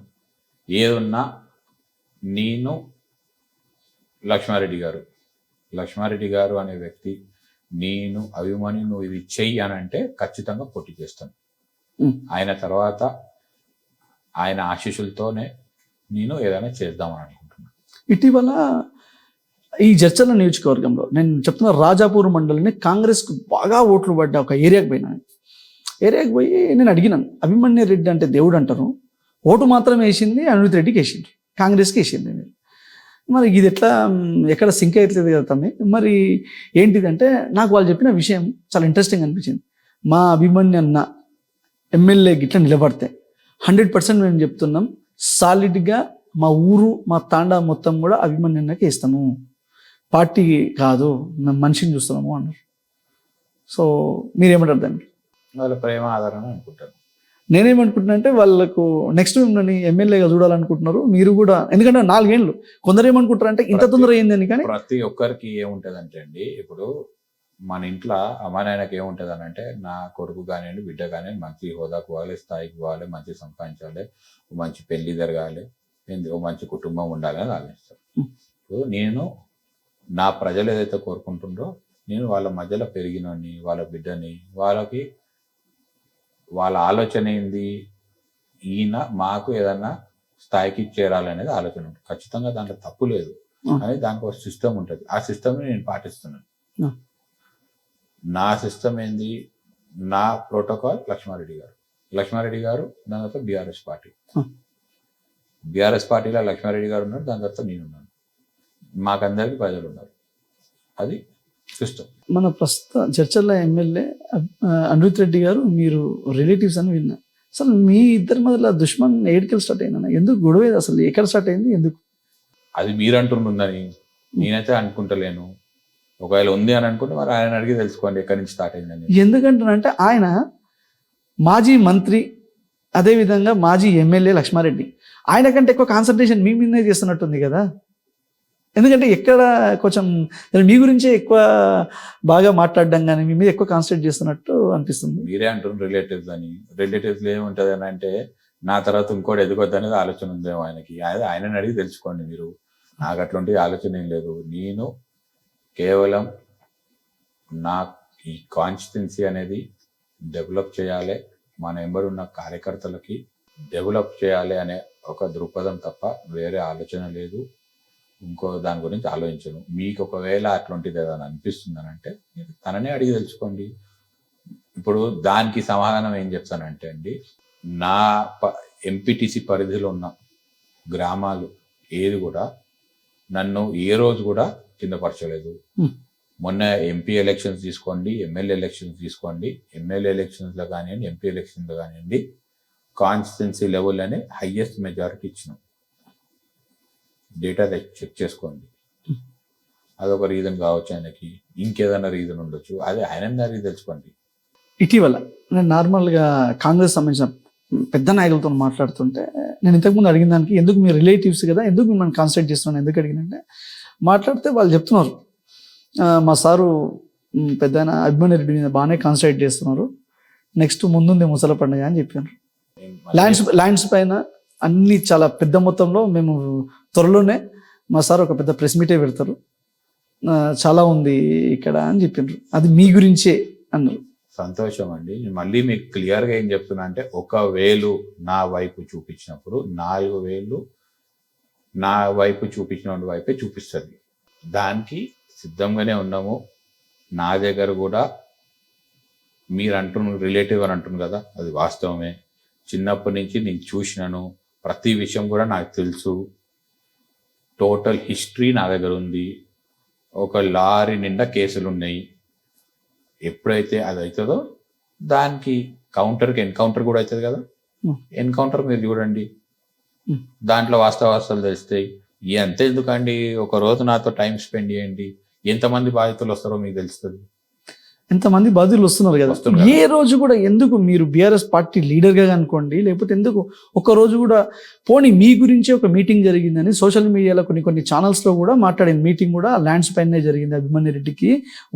ఏదున్నా నేను లక్ష్మారెడ్డి గారు అనే వ్యక్తి, నేను అభిమాని, నువ్వు ఇది చెయ్యి అని అంటే ఖచ్చితంగా పోటీ చేస్తాను. ఆయన తర్వాత ఆయన ఆశీస్సులతోనే నేను ఏదైనా చేద్దామని అనుకుంటున్నాను. ఇటీవల ఈ జడ్చర్ల నియోజకవర్గంలో నేను చెప్తున్న రాజాపూర్ మండలిని కాంగ్రెస్కు బాగా ఓట్లు పడ్డ ఒక ఏరియాకి పోయి నేను అడిగినాను, అభిమన్యు రెడ్డి అంటే దేవుడు అంటారు, ఓటు మాత్రం వేసింది అనిరుద్ రెడ్డికి వేసింది, కాంగ్రెస్కి వేసింది. మరి ఇది ఎక్కడ సింక్ అవుతుంది కదా తమ్మి. మరి ఏంటిదంటే నాకు వాళ్ళు చెప్పిన విషయం చాలా ఇంట్రెస్టింగ్ అనిపించింది. మా అభిమన్యు అన్న ఎమ్మెల్యే గిట్లా నిలబడితే 100% మేము చెప్తున్నాం, సాలిడ్గా మా ఊరు మా తాండా మొత్తం కూడా అభిమన్యు అన్నకి ఇస్తాము, పార్టీ కాదు మేము మనిషిని చూస్తున్నాము అన్నారు. సో మీరేమంటారు దానికి? వాళ్ళ ప్రేమ ఆధారం అనుకుంటాను. నేనేమనుకుంటున్నా అంటే వాళ్ళకు నెక్స్ట్ మిమ్మల్ని ఎమ్మెల్యేగా చూడాలనుకుంటున్నారు మీరు కూడా, ఎందుకంటే 4 ఏళ్ళు. కొందరు ఏమనుకుంటారు అంటే ఇంత తొందర అయిందని. కానీ ప్రతి ఒక్కరికి ఏముంటదంటే అండి, ఇప్పుడు మన ఇంట్లో అమ్మ నాయనకి ఏముంటది అని అంటే, నా కొడుకు కానివ్వండి బిడ్డ కానివ్వండి మంచి హోదాకు పోవాలి, స్థాయికి పోవాలి, మంచి సంపాదించాలి, మంచి పెళ్లి జరగాలి, ఓ మంచి కుటుంబం ఉండాలని ఆలోచిస్తారు. సో నేను నా ప్రజలు ఏదైతే కోరుకుంటుండ్రో, నేను వాళ్ళ మధ్యలో పెరిగినోని, వాళ్ళ బిడ్డని, వాళ్ళకి వాళ్ళ ఆలోచన ఏంది, ఈయన మాకు ఏదన్నా స్థాయికి చేరాలనేది ఆలోచన ఉంటుంది. ఖచ్చితంగా దాంట్లో తప్పు లేదు, కానీ దానికి ఒక సిస్టమ్ ఉంటుంది. ఆ సిస్టమ్ని నేను పాటిస్తున్నాను. నా సిస్టమ్ ఏంది, నా ప్రోటోకాల్ లక్ష్మారెడ్డి గారు దాని తర్వాత బీఆర్ఎస్ పార్టీలో లక్ష్మారెడ్డి గారు ఉన్నారు, దాని తర్వాత నేనున్నాను, మాకందరికి ప్రజలు ఉన్నారు. అది సిస్టమ్. మన ప్రస్తుత చర్చల ఎమ్మెల్యే అనిరుద్ రెడ్డి గారు మీరు రిలేటివ్స్ అని విన్నా. అసలు మీ ఇద్దరి మధ్యలో దుష్మన్ ఏడికెళ్ళి స్టార్ట్ అయిందన్న? ఎందుకు గొడవ? అసలు ఎక్కడ స్టార్ట్ అయింది, ఎందుకు? అది మీరు అంటుందని నేనైతే అనుకుంటలేను. ఒకవేళ ఉంది అని అనుకుంటే మరి ఆయన అడిగి తెలుసుకోండి ఎక్కడి నుంచి స్టార్ట్ అయిందని. ఎందుకంటానంటే ఆయన మాజీ మంత్రి, అదేవిధంగా మాజీ ఎమ్మెల్యే లక్ష్మారెడ్డి. ఆయన కంటే ఎక్కువ కాన్సన్ట్రేషన్ మీ మీదనే చేస్తున్నట్టుంది కదా. ఎందుకంటే ఎక్కడ కొంచెం మీ గురించే ఎక్కువ బాగా మాట్లాడడం కానీ మీ మీద ఎక్కువ కాన్సన్ట్రేట్ చేస్తున్నట్టు అనిపిస్తుంది. మీరే అంటున్నారు రిలేటివ్స్ అని. రిలేటివ్స్లో ఏముంటుంది అని అంటే, నా తర్వాత ఇంకోటి ఎదుగొద్దు అనేది ఆలోచన ఉందేమో ఆయనకి. ఆయనని అడిగి తెలుసుకోండి మీరు. నాకు అట్లాంటి ఆలోచన ఏం లేదు. నేను కేవలం నా ఈ కాన్స్టిట్యున్సీ అనేది డెవలప్ చేయాలి, మన ఎంబడి ఉన్న కార్యకర్తలకి డెవలప్ చేయాలి అనే ఒక దృక్పథం తప్ప వేరే ఆలోచన లేదు. ఇంకో దాని గురించి ఆలోచించను. మీకు ఒకవేళ అట్లాంటిది ఏదైనా అనిపిస్తుందని అంటే మీరు తననే అడిగి తెలుసుకోండి. ఇప్పుడు దానికి సమాధానం ఏం చెప్తానంటే అండి, నా ఎంపీటీసీ పరిధిలో ఉన్న గ్రామాలు ఏది కూడా నన్ను ఏ రోజు కూడా కిందపరచలేదు. మొన్న ఎంపీ ఎలక్షన్స్ తీసుకోండి, ఎమ్మెల్యే ఎలక్షన్స్ తీసుకోండి, ఎమ్మెల్యే ఎలక్షన్స్లో కానివ్వండి, ఎంపీ ఎలక్షన్స్లో కానివ్వండి, కాన్స్టిట్యున్సీ లెవెల్ అనే హైయెస్ట్ మెజారిటీ ఇచ్చినాం. డేటా చెక్ చేసుకోండి. అదొక రీజన్ కావచ్చు ఆయనకి, ఇంకేదైనా రీజన్ ఉండొచ్చు, అదే ఆయన అడిగి తెలుసుకోండి. ఇటీవల నేను నార్మల్గా కాంగ్రెస్ సంబంధించిన పెద్ద నాయకులతో మాట్లాడుతుంటే నేను ఇంతకుముందు అడిగిన దానికి, ఎందుకు మీ రిలేటివ్స్ కదా, ఎందుకు మిమ్మల్ని కాన్సన్ట్రేట్ చేస్తున్నాను ఎందుకు అడిగినంటే, మాట్లాడితే వాళ్ళు చెప్తున్నారు మా సారు పెద్ద అభిమన్యు రెడ్డి మీద బాగానే కాన్సన్ట్రేట్ చేస్తున్నారు, నెక్స్ట్ ముందుంది ముసల పండుగ అని చెప్పారు. ల్యాండ్స్ పైన అన్ని చాలా పెద్ద మొత్తంలో మేము త్వరలోనే మా సార్ ఒక పెద్ద ప్రెస్ మీటే పెడతారు, చాలా ఉంది ఇక్కడ అని చెప్పిండ్రు. అది మీ గురించే అన్నారు. సంతోషం అండి. మళ్ళీ మీకు క్లియర్గా ఏం చెప్తున్నా అంటే, 1 వేలు నా వైపు చూపించినప్పుడు 4 వేలు నా వైపు చూపించిన వైపే చూపిస్తుంది. దానికి సిద్ధంగానే ఉన్నాము. నా దగ్గర కూడా మీరు అంటున్నారు రిలేటివ్ అని అంటున్నారు కదా, అది వాస్తవమే. చిన్నప్పటి నుంచి నేను చూసినాను, ప్రతి విషయం కూడా నాకు తెలుసు. టోటల్ హిస్టరీ నా దగ్గర ఉంది. ఒక లారీ నిండా కేసులు ఉన్నాయి. ఎప్పుడైతే అది అవుతుందో దానికి ఎన్కౌంటర్ కూడా అవుతుంది కదా. ఎన్కౌంటర్ మీరు చూడండి, Hmm. దాంట్లో వాస్తవాలు తెలుస్తాయి. ఎంత ఎందుకండి, ఒక రోజు నాతో టైం స్పెండ్ చేయండి, ఎంతమంది బాధితులు వస్తారో మీకు తెలుస్తుంది. ఎంతమంది బాధితులు వస్తున్నారు కదా. వస్తున్నారు. ఏ రోజు కూడా ఎందుకు మీరు బీఆర్ఎస్ పార్టీ లీడర్గా అనుకోండి, లేకపోతే ఎందుకు ఒక రోజు కూడా పోనీ మీ గురించి ఒక మీటింగ్ జరిగిందని సోషల్ మీడియాలో కొన్ని ఛానల్స్లో కూడా మాట్లాడిన మీటింగ్ కూడా ల్యాండ్స్ పైనే జరిగింది, అభిమన్యు రెడ్డికి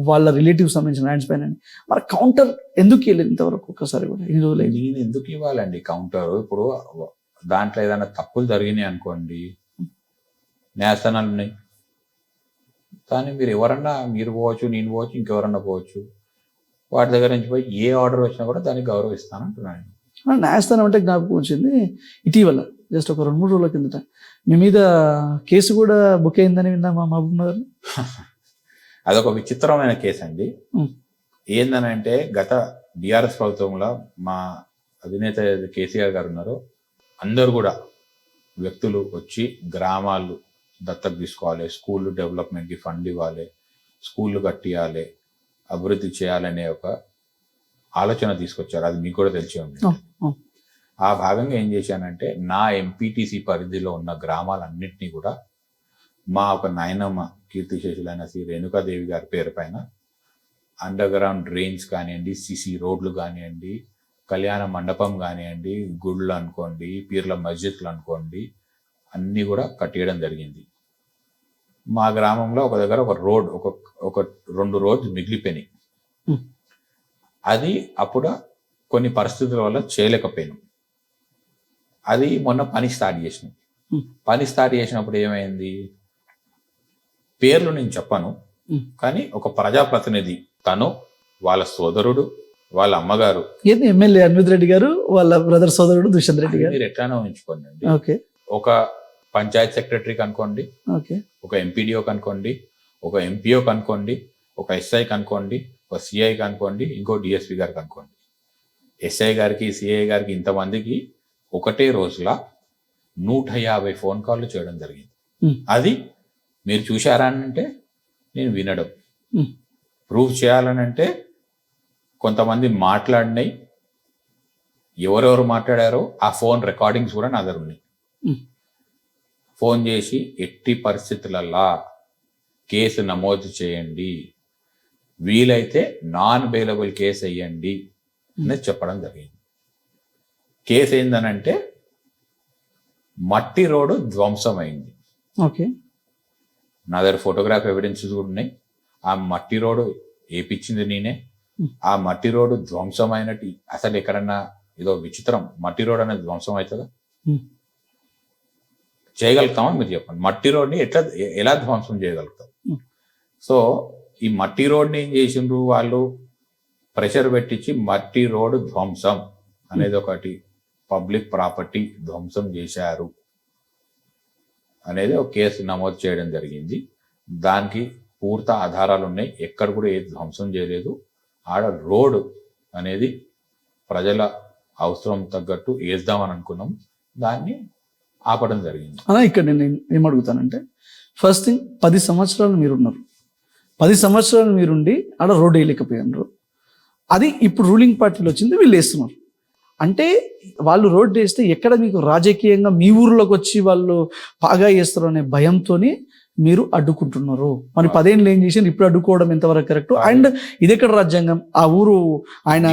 వాళ్ళ రిలేటివ్స్ సంబంధించిన ల్యాండ్స్ పైన. మరి కౌంటర్ ఎందుకు వెళ్ళలేదు ఇంతవరకు ఒక్కసారి కూడా? ఇన్ని రోజులు నేను ఎందుకు ఇవ్వాలండి కౌంటర్? ఇప్పుడు దాంట్లో ఏదైనా తప్పులు జరిగినాయి అనుకోండి, న్యాయస్థానాలు ఉన్నాయి, కానీ మీరు ఎవరన్నా, మీరు పోవచ్చు, నేను పోవచ్చు, ఇంకెవరన్నా పోవచ్చు, వాటి దగ్గర నుంచి పోయి ఏ ఆర్డర్ వచ్చినా కూడా దానికి గౌరవిస్తాను అంటున్నాను. న్యాయస్థానం అంటే జ్ఞాపకం వచ్చింది, ఇటీవల జస్ట్ ఒక 2-3 రోజుల కిందట మీ మీద కేసు కూడా బుక్ అయిందని విన్నా మా మహబూబ్ నగర్. అదొక విచిత్రమైన కేసు అండి. Hmm. ఏందనంటే గత బీఆర్ఎస్ ప్రభుత్వంలో మా అధినేత కేసీఆర్ గారు ఉన్నారు, అందరు కూడా వ్యక్తులు వచ్చి గ్రామాలు దత్తత తీసుకోవాలి, స్కూళ్ళు డెవలప్మెంట్కి ఫండ్ ఇవ్వాలి, స్కూళ్ళు కట్టియాలి, అభివృద్ధి చేయాలనే ఒక ఆలోచన తీసుకొచ్చారు. అది మీకు కూడా తెలిసి ఉంది. ఆ భాగంగా ఏం చేశానంటే నా ఎంపీటీసీ పరిధిలో ఉన్న గ్రామాలన్నింటినీ కూడా మా ఒక నాయనమ్మ కీర్తిశేషులైన శ్రీ రేణుకాదేవి గారి పేరు పైన అండర్ గ్రౌండ్ డ్రైన్స్ కానివ్వండి, సిసి రోడ్లు కానివ్వండి, కళ్యాణ మండపం కానివ్వండి, గుళ్ళు అనుకోండి, పీర్ల మస్జిద్లు అనుకోండి, అన్నీ కూడా కట్టేయడం జరిగింది. మా గ్రామంలో ఒక దగ్గర ఒక 2 రోడ్లు మిగిలిపోయినాయి. Hmm. అది అప్పుడు కొన్ని పరిస్థితుల వల్ల చేయలేకపోయాను. అది మొన్న పని స్టార్ట్ చేసినాం. Hmm. పని స్టార్ట్ చేసినప్పుడు ఏమైంది, పేర్లు నేను చెప్పను, కానీ ఒక ప్రజాప్రతినిధి, తను, వాళ్ళ సోదరుడు, వాళ్ళ అమ్మగారు, ఏది ఎమ్మెల్యే అన్విత్ రెడ్డి గారు, వాళ్ళ బ్రదర్ సోదరుడు దుష్యంత్ రెడ్డి గారు, మీరు ఎట్లానో ఉంచుకోండి, ఓకే, ఒక పంచాయత్ సెక్రటరీకి అనుకోండి, ఓకే, ఒక ఎంపీడీఓకి అనుకోండి, ఒక ఎంపీఓకి అనుకోండి, ఒక ఎస్ఐకి అనుకోండి, ఒక సిఐకి అనుకోండి, ఇంకో డిఎస్పీ గారికి అనుకోండి. ఎస్ఐ గారికి, సిఐ గారికి, ఇంతమందికి ఒకటే రోజులా 150 ఫోన్ కాల్లు చేయడం జరిగింది. అది మీరు చూశారా అంటే నేను వినడం, ప్రూవ్ చేయాలనంటే కొంతమంది మాట్లాడినాయి, ఎవరెవరు మాట్లాడారో ఆ ఫోన్ రికార్డింగ్స్ కూడా నా దగ్గర ఉన్నాయి. ఫోన్ చేసి ఎట్టి పరిస్థితులల్లా కేసు నమోదు చేయండి, వీలైతే నాన్ బెయిలబుల్ కేసు వేయండి అనేది చెప్పడం జరిగింది. కేసు ఏందనంటే మట్టి రోడ్డు ధ్వంసమైంది. ఓకే, నా దగ్గర ఫోటోగ్రాఫ్ ఎవిడెన్సెస్ కూడా ఉన్నాయి. ఆ మట్టి రోడ్డు వేపించింది నేనే. ఆ మట్టి రోడ్డు ధ్వంసమైనట్టు అసలు ఎక్కడన్నా ఏదో విచిత్రం, మట్టి రోడ్ అనేది ధ్వంసం అవుతుందా? చేయగలుగుతామా మీరు చెప్పండి? మట్టి రోడ్ని ఎలా ధ్వంసం చేయగలుగుతాం? సో ఈ మట్టి రోడ్ని ఏం చేసిండ్రు వాళ్ళు, ప్రెషర్ పెట్టించి మట్టి రోడ్డు ధ్వంసం అనేది ఒకటి, పబ్లిక్ ప్రాపర్టీ ధ్వంసం చేశారు అనేది ఒక కేసు నమోదు చేయడం జరిగింది. దానికి పూర్తి ఆధారాలు ఉన్నాయి, ఎక్కడ కూడా ఏది ధ్వంసం చేయలేదు. ఆడ రోడ్డు అనేది ప్రజల అవసరం తగ్గట్టు వేద్దామని అనుకున్నాం, దాన్ని ఆపడం జరిగింది. అలా ఇక్కడ నేను ఏమడుగుతానంటే, ఫస్ట్ థింగ్ 10 సంవత్సరాలు మీరున్నారు, 10 సంవత్సరాలు మీరుండి ఆడ రోడ్డు వేయలేకపోయినారు. అది ఇప్పుడు రూలింగ్ పార్టీలో వచ్చింది, వీళ్ళు వేస్తున్నారు. అంటే వాళ్ళు రోడ్డు వేస్తే ఎక్కడ మీకు రాజకీయంగా మీ ఊర్లోకి వచ్చి వాళ్ళు బాగా చేస్తారు అనే భయంతోనే మీరు అడ్డుకుంటున్నారు. మరి 10 ఏళ్ళు ఏం చేసి ఇప్పుడు అడ్డుకోవడం ఎంతవరకు కరెక్ట్? అండ్ ఇది ఎక్కడ రాజ్యాంగం? ఆ ఊరు ఆయన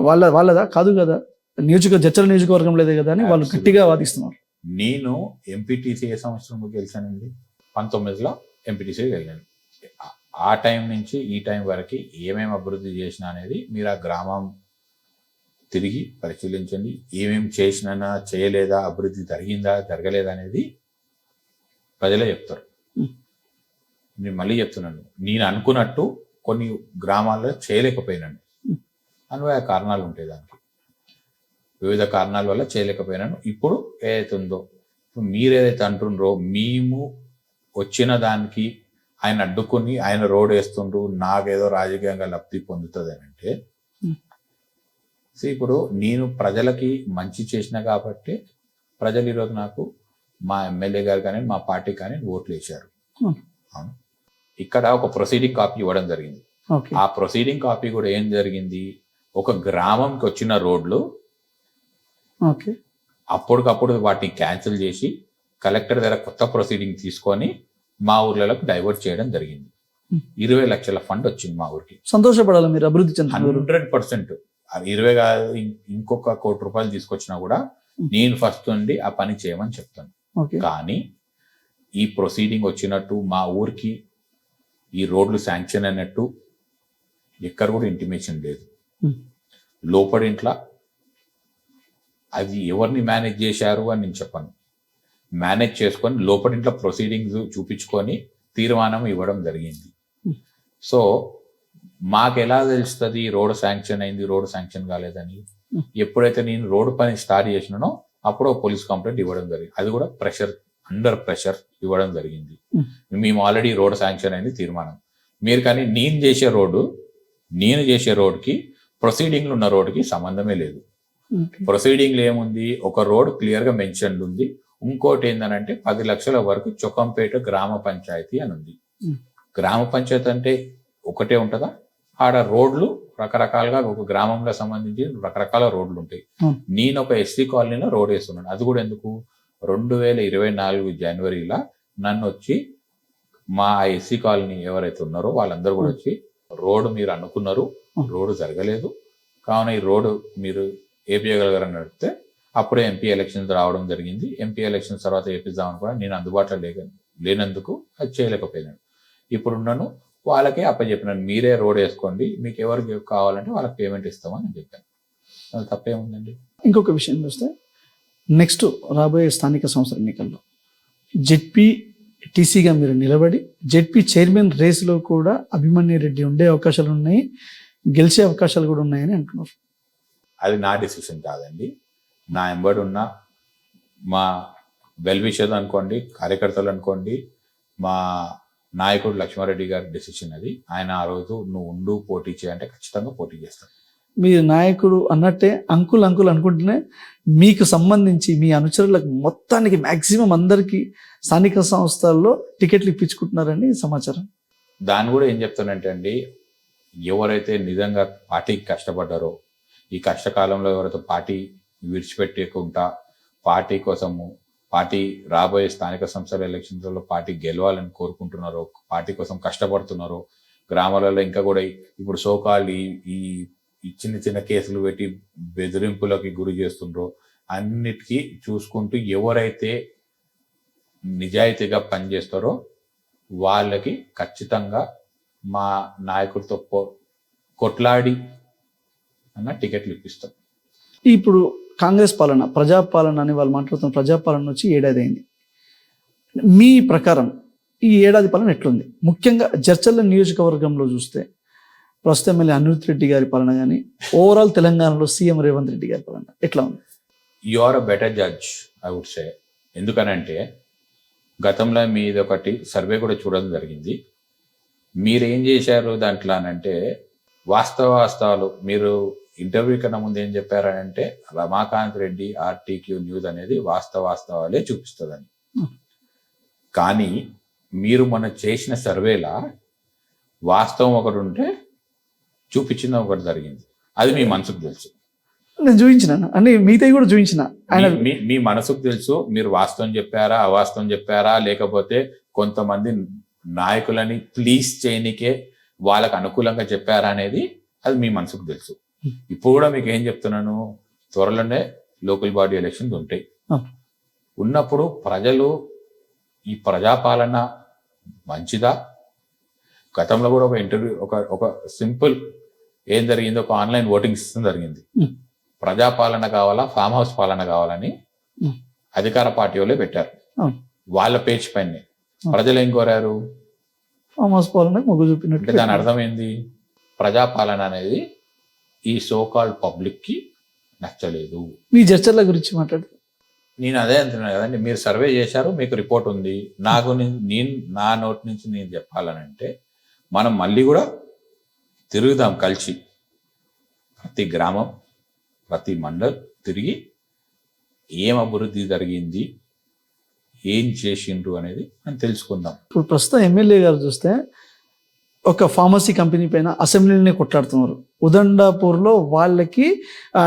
వాళ్ళదా కాదు కదా, జడ్చర్ల నియోజకవర్గం లేదే కదా అని వాళ్ళు గట్టిగా వాదిస్తున్నారు. నేను ఎంపీటీసీ ఏ సంవత్సరంలో గెలిచానండి? 19లో ఎంపీటీసీ వెళ్ళాను. ఆ టైం నుంచి ఈ టైం వరకు ఏమేమి అభివృద్ధి చేసినా అనేది మీరు ఆ గ్రామం తిరిగి పరిశీలించండి. ఏమేమి చేసినా చేయలేదా, అభివృద్ధి జరిగిందా జరగలేదా అనేది ప్రజలే చెప్తారు. నేను మళ్ళీ చెప్తున్నాను, నేను అనుకున్నట్టు కొన్ని గ్రామాల్లో చేయలేకపోయినాను. అన్వయ కారణాలు ఉంటాయి, దానికి వివిధ కారణాల వల్ల చేయలేకపోయినాను. ఇప్పుడు ఏదైతే ఉందో, మీరు ఏదైతే అంటుండ్రో, మేము వచ్చిన దానికి ఆయన అడ్డుకొని ఆయన రోడ్ వేస్తుండ్రు, నాకేదో రాజకీయంగా లబ్ధి పొందుతుంది అని అంటే, ఇప్పుడు నేను ప్రజలకి మంచి చేసిన కాబట్టి ప్రజలు ఈరోజు నాకు మా ఎమ్మెల్యే గారు కానీ మా పార్టీ కానీ ఓట్లు వేశారు. అవును, ఇక్కడ ఒక ప్రొసీడింగ్ కాపీ ఇవ్వడం జరిగింది. ఆ ప్రొసీడింగ్ కాపీ కూడా ఏం జరిగింది, ఒక గ్రామంకి వచ్చిన రోడ్లు అప్పటికప్పుడు వాటిని క్యాన్సిల్ చేసి కలెక్టర్ దగ్గర కొత్త ప్రొసీడింగ్ తీసుకొని మా ఊర్లలోకి డైవర్ట్ చేయడం జరిగింది. 20 లక్షల ఫండ్ వచ్చింది మా ఊరికి. సంతోషపడాలి, మీరు అభివృద్ధి చెందుతున్నారు. 100%. 20 కాదు, ఇంకొక ₹1 కోటి తీసుకొచ్చినా కూడా నేను ఫస్ట్ నుండి ఆ పని చేయమని చెప్తాను. ఓకే. కానీ ఈ ప్రొసీడింగ్ వచ్చినట్టు మా ఊరికి ఈ రోడ్లు శాంక్షన్ అయినట్టు ఎక్కడ కూడా ఇంటిమేషన్ లేదు. లోపడింట్లా అది ఎవరిని మేనేజ్ చేశారు అని నేను చెప్పను. మేనేజ్ చేసుకొని లోపడింట్లా ప్రొసీడింగ్స్ చూపించుకొని తీర్మానం ఇవ్వడం జరిగింది. సో మాకు ఎలా తెలుస్తుంది రోడ్ శాంక్షన్ అయింది, రోడ్ శాంక్షన్ కాలేదని? ఎప్పుడైతే నేను రోడ్ పని స్టార్ట్ చేసినానో అప్పుడు పోలీస్ కంప్లైంట్ ఇవ్వడం జరిగింది. అది కూడా అండర్ ప్రెషర్ ఇవ్వడం జరిగింది. మేము ఆల్రెడీ రోడ్ శాంక్షన్ అయింది తీర్మానం. మీరు కానీ నేను చేసే రోడ్కి ప్రొసీడింగ్లు ఉన్న రోడ్కి సంబంధమే లేదు. ప్రొసీడింగ్లు ఏముంది, ఒక రోడ్ క్లియర్గా మెన్షన్డ్ ఉంది. ఇంకోటి ఏంటంటే 10 లక్షల వరకు చొక్కంపేట గ్రామ పంచాయతీ అని ఉంది. గ్రామ పంచాయతీ అంటే ఒకటే ఉంటుందా? ఆడ రోడ్లు రకరకాలుగా ఒక గ్రామంలో సంబంధించి రకరకాల రోడ్లు ఉంటాయి. నేను ఒక ఎస్సీ కాలనీలో రోడ్ వేస్తున్నాను. అది కూడా ఎందుకు, 2024 జనవరిలో నన్ను వచ్చి మా ఎస్సీ కాలనీ ఎవరైతే ఉన్నారో వాళ్ళందరూ కూడా వచ్చి రోడ్డు మీరు అనుకున్నారు, రోడ్డు జరగలేదు, కావున ఈ రోడ్డు మీరు ఏపీయగలగారని అడిగితే అప్పుడే ఎంపీ ఎలక్షన్స్ రావడం జరిగింది. ఎంపీ ఎలక్షన్స్ తర్వాత ఏపిద్దామని కూడా నేను అందుబాటులో లేనందుకు అది చేయలేకపోయినాను. ఇప్పుడున్నాను వాళ్ళకే అప్పచెప్పినాను, మీరే రోడ్ వేసుకోండి, మీకు ఎవరికి కావాలంటే వాళ్ళకి పేమెంట్ ఇస్తామని నేను చెప్పాను. అది తప్పేముందండి? ఇంకొక విషయం చూస్తే నెక్స్ట్ రాబోయే స్థానిక సంస్థల ఎన్నికల్లో జెడ్పీటీసీగా మీరు నిలబడి జెడ్పీ చైర్మన్ రేసులో కూడా అభిమన్యు రెడ్డి ఉండే అవకాశాలు ఉన్నాయి, గెలిచే అవకాశాలు కూడా ఉన్నాయని అంటున్నారు. అది నా డిసిషన్ కాదండి. నా ఎంబడి ఉన్న మా వెల్ విషర్ అనుకోండి, కార్యకర్తలు అనుకోండి, మా నాయకుడు లక్ష్మారెడ్డి గారి డెసిషన్ అది. ఆయన ఆ రోజు నువ్వు ఉండు పోటీ చేయంటే ఖచ్చితంగా పోటీ చేస్తాను. మీరు నాయకుడు అన్నట్టే అంకుల్ అనుకుంటేనే మీకు సంబంధించి మీ అనుచరులకు మొత్తానికి మ్యాక్సిమం అందరికీ స్థానిక సంస్థల్లో టికెట్లు ఇప్పించుకుంటున్నారని సమాచారం. దాన్ని కూడా ఏం చెప్తానంటే అండి, ఎవరైతే నిజంగా పార్టీకి కష్టపడ్డారో, ఈ కష్టకాలంలో ఎవరైతే పార్టీ విడిచిపెట్టకుండా పార్టీ కోసము, పార్టీ రాబోయే స్థానిక సంస్థల ఎలక్షన్స్లో పార్టీ గెలవాలని కోరుకుంటున్నారో, పార్టీ కోసం కష్టపడుతున్నారో, గ్రామాలలో ఇంకా కూడా ఇప్పుడు సోకాల్ ఈ చిన్న కేసులు పెట్టి బెదిరింపులకి గురి చేస్తుండ్రో అన్నిటికీ చూసుకుంటూ ఎవరైతే నిజాయితీగా పనిచేస్తారో వాళ్ళకి ఖచ్చితంగా మా నాయకుడితో కొట్లాడి అన్న టికెట్లు ఇప్పిస్తాం. ఇప్పుడు కాంగ్రెస్ పాలన, ప్రజాపాలన అని వాళ్ళు మాట్లాడుతున్న ప్రజాపాలన వచ్చి 7 ఏడాది అయింది. మీ ప్రకారం ఈ 7 ఏడాది పాలన ఎట్లుంది? ముఖ్యంగా జడ్చర్ల నియోజకవర్గంలో చూస్తే ప్రస్తుతం ఎమ్మెల్యే అనిరుత్ రెడ్డి గారి పాలన కానీ ఓవరాల్ తెలంగాణలో సీఎం రేవంత్ రెడ్డి గారి పాలన ఎట్లా ఉంది? You are a better judge I would say. ఎందుకనంటే గతంలో మీది ఒకటి సర్వే కూడా చూడడం జరిగింది. మీరేం చేశారు దాంట్లో అనంటే వాస్తవాలు మీరు ఇంటర్వ్యూ కన్నా ముందు ఏం చెప్పారనంటే రమాకాంత్ రెడ్డి ఆర్టీక్యూ న్యూస్ అనేది వాస్తవాలే చూపిస్తుందని. కానీ మీరు మొన్న చేసిన సర్వేలా వాస్తవం ఒకటి ఉంటే చూపించింది ఒకటి జరిగింది. అది మీ మనసుకు తెలుసు. నేను చూపించిన అన్ని మిగతాయి కూడా చూపించిన. ఆయన మీ మనసుకు తెలుసు మీరు వాస్తవం చెప్పారా, అవాస్తవం చెప్పారా, లేకపోతే కొంతమంది నాయకులని ప్లీజ్ చేయనికే వాళ్ళకు అనుకూలంగా చెప్పారా అనేది అది మీ మనసుకు తెలుసు. ఇప్పుడు కూడా మీకు ఏం చెప్తున్నాను, త్వరలోనే లోకల్ బాడీ ఎలక్షన్స్ ఉంటాయి. ఉన్నప్పుడు ప్రజలు ఈ ప్రజాపాలన మంచిదా? గతంలో కూడా ఒక ఇంటర్వ్యూ ఒక సింపుల్ ఏం జరిగింది, ఒక ఆన్లైన్ ఓటింగ్ సిస్టమ్ జరిగింది. ప్రజాపాలన కావాలా, ఫామ్ హౌస్ పాలన కావాలని అధికార పార్టీ వాళ్ళే పెట్టారు. వాళ్ళ పేజ్ పైన ప్రజలు ఏం కోరారు? ఫామ్ హౌస్ పాలన మొగ్గు చూపినట్టు. దాని అర్థం ఏంది? ప్రజాపాలన అనేది ఈ సోకాల్డ్ పబ్లిక్ కి నచ్చలేదు. మీ చర్చల గురించి మాట్లాడు. నేను అదే అంటున్నాను కదండి, మీరు సర్వే చేశారు, మీకు రిపోర్ట్ ఉంది. నా నోటి నుంచి నేను చెప్పాలనంటే మనం మళ్ళీ కూడా తిరుగుదాం కలిసి, ప్రతి గ్రామం ప్రతి మండల్ తిరిగి ఏం అభివృద్ధి జరిగింది, ఏం చేసిండ్రు అనేది మనం తెలుసుకుందాం. ఇప్పుడు ప్రస్తుతం ఎమ్మెల్యే గారు చూస్తే ఒక ఫార్మసీ కంపెనీ పైన అసెంబ్లీని కొట్లాడుతున్నారు. ఉదండాపూర్లో వాళ్ళకి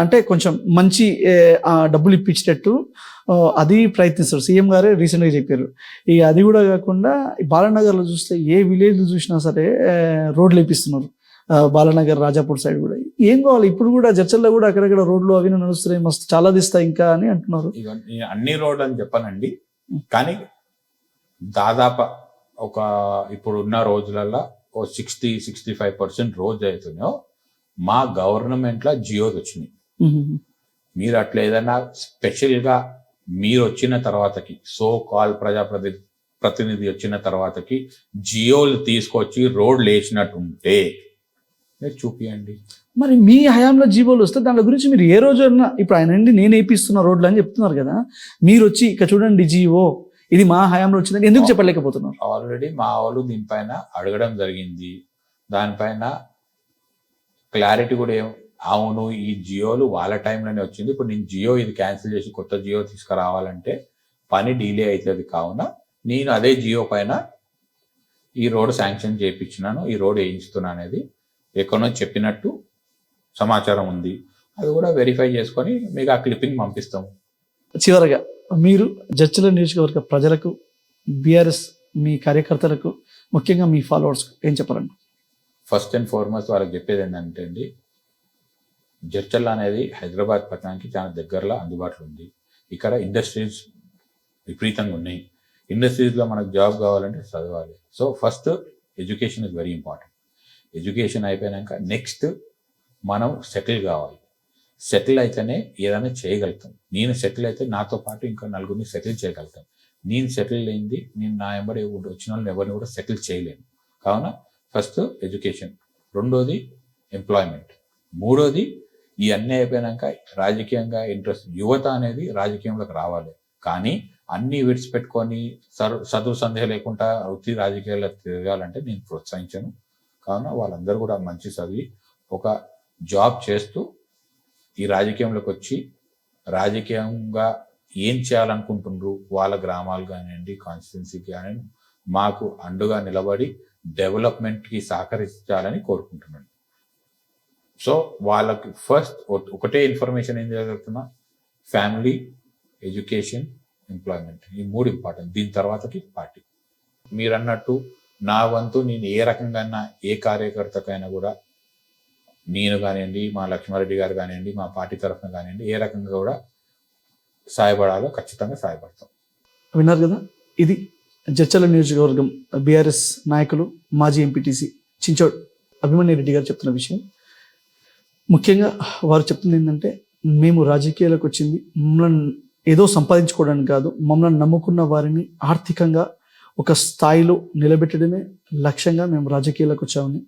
అంటే కొంచెం మంచి డబ్బులు ఇప్పించేటట్టు అది ప్రయత్నిస్తారు. సీఎం గారే రీసెంట్గా చెప్పారు. ఇక అది కూడా కాకుండా బాలానగర్లో చూస్తే ఏ విలేజ్ చూసినా సరే రోడ్లు వేపిస్తున్నారు. బాలానగర్, రాజాపూర్ సైడ్ కూడా ఏం కావాలి. ఇప్పుడు కూడా చర్చల్లో కూడా అక్కడక్కడ రోడ్లు అవి నడుస్తున్నాయి, మస్తు చాలా దిస్తాయి ఇంకా అని అంటున్నారు. ఇవన్నీ అన్ని రోడ్లు అని చెప్పానండి, కానీ దాదాపు ఒక ఇప్పుడు ఉన్న రోజులలో 60-65% రోజు అవుతున్నాయో మా గవర్నమెంట్లో జియోస్ వచ్చినాయి. మీరు అట్లా ఏదైనా స్పెషల్గా మీరు వచ్చిన తర్వాతకి సో కాల్ ప్రతినిధి వచ్చిన తర్వాతకి జియోలు తీసుకొచ్చి రోడ్లు వేసినట్టుంటే మీరు చూపియండి. మరి మీ హయాంలో జీవోలు వస్తే దాని గురించి మీరు ఏ రోజు అన్నా, ఇప్పుడు ఆయన అండి నేను వేపిస్తున్న రోడ్లు అని చెప్తున్నారు కదా, మీరు వచ్చి ఇక్కడ చూడండి జీవో ఇది మా హయాంలో వచ్చిందని ఎందుకు చెప్పలేకపోతున్నారు? ఆల్రెడీ మా వాళ్ళు దీనిపైన అడగడం జరిగింది. దానిపైన క్లారిటీ కూడా అవును ఈ జియోలు వాళ్ళ టైంలోనే వచ్చింది, ఇప్పుడు నేను జియో ఇది క్యాన్సిల్ చేసి కొత్త జియో తీసుకురావాలంటే పని డిలే అవుతుంది, కావున నేను అదే జియో పైన ఈ రోడ్ శాంక్షన్ చేయించినాను, ఈ రోడ్ వేయిస్తున్నా అనేది ఎక్కడో చెప్పినట్టు సమాచారం ఉంది. అది కూడా వెరిఫై చేసుకొని మీకు ఆ క్లిప్పింగ్ పంపిస్తాము. చివరగా మీరు జడ్చర్ల నియోజకవర్గ ప్రజలకు, బీఆర్ఎస్ మీ కార్యకర్తలకు, ముఖ్యంగా మీ ఫాలోవర్స్కు ఏం చెప్పాలండి? ఫస్ట్ అండ్ ఫార్మోస్ట్ వాళ్ళకి చెప్పేది ఏంటంటే అండి, జడ్చర్ల అనేది హైదరాబాద్ పట్టణానికి చాలా దగ్గరలో అందుబాటులో ఉంది. ఇక్కడ ఇండస్ట్రీస్ విపరీతంగా ఉన్నాయి. ఇండస్ట్రీస్లో మనకు జాబ్ కావాలంటే చదవాలి. So first education is very important. Education అయిపోయాక నెక్స్ట్ మనం సెటిల్ కావాలి. సెటిల్ అయితేనే ఏదైనా చేయగలుగుతాం. నేను సెటిల్ అయితే నాతో పాటు ఇంకా నలుగురిని సెటిల్ చేయగలుగుతాం. నేను సెటిల్ అయింది, నేను నా వెంబడి వచ్చిన వాళ్ళని ఎవరిని కూడా సెటిల్ చేయలేను. కావున ఫస్ట్ ఎడ్యుకేషన్, రెండోది ఎంప్లాయ్మెంట్, మూడోది ఇవన్నీ అయిపోయాక రాజకీయంగా ఇంట్రెస్ట్. యువత అనేది రాజకీయంలోకి రావాలి, కానీ అన్నీ విడిచిపెట్టుకొని చదువు సందేహం లేకుండా వృత్తి రాజకీయాల్లో తిరగాలంటే నేను ప్రోత్సహించను. కావున వాళ్ళందరూ కూడా మంచి చదివి ఒక జాబ్ చేస్తూ ఈ రాజకీయంలోకి వచ్చి రాజకీయంగా ఏం చేయాలనుకుంటున్నారు వాళ్ళ గ్రామాలు కానివ్వండి, కాన్స్టిట్యున్సీకి కానివ్వండి, మాకు అండుగా నిలబడి డెవలప్మెంట్కి సహకరించాలని కోరుకుంటున్నాను. సో వాళ్ళకి ఫస్ట్ ఒకటే ఇన్ఫర్మేషన్ ఏం జరుగుతున్నా, ఫ్యామిలీ, ఎడ్యుకేషన్, ఎంప్లాయ్మెంట్, ఈ మూడు ఇంపార్టెంట్. దీని తర్వాతకి పార్టీ. మీరు అన్నట్టు నా వంతు నేను ఏ రకంగా ఏ కార్యకర్తకైనా కూడా నేను కానివ్వండి, మా లక్ష్మారెడ్డి గారు కానివ్వండి, మా పార్టీ తరఫున కానివ్వండి, ఏ రకంగా కూడా సాయపడాలో ఖచ్చితంగా సాయపడతాం. విన్నారు కదా, ఇది జడ్చర్ల నియోజకవర్గం బీఆర్ఎస్ నాయకులు, మాజీ ఎంపీటీసీ చించోడ్ అభిమన్యు రెడ్డి గారు చెప్తున్న విషయం. ముఖ్యంగా వారు చెప్తుంది ఏంటంటే, మేము రాజకీయాలకు వచ్చింది మమ్మల్ని ఏదో సంపాదించుకోవడానికి కాదు, మమ్మల్ని నమ్ముకున్న వారిని ఆర్థికంగా ఒక స్థాయిలో నిలబెట్టడమే లక్ష్యంగా మేము రాజకీయాలకు వచ్చామని.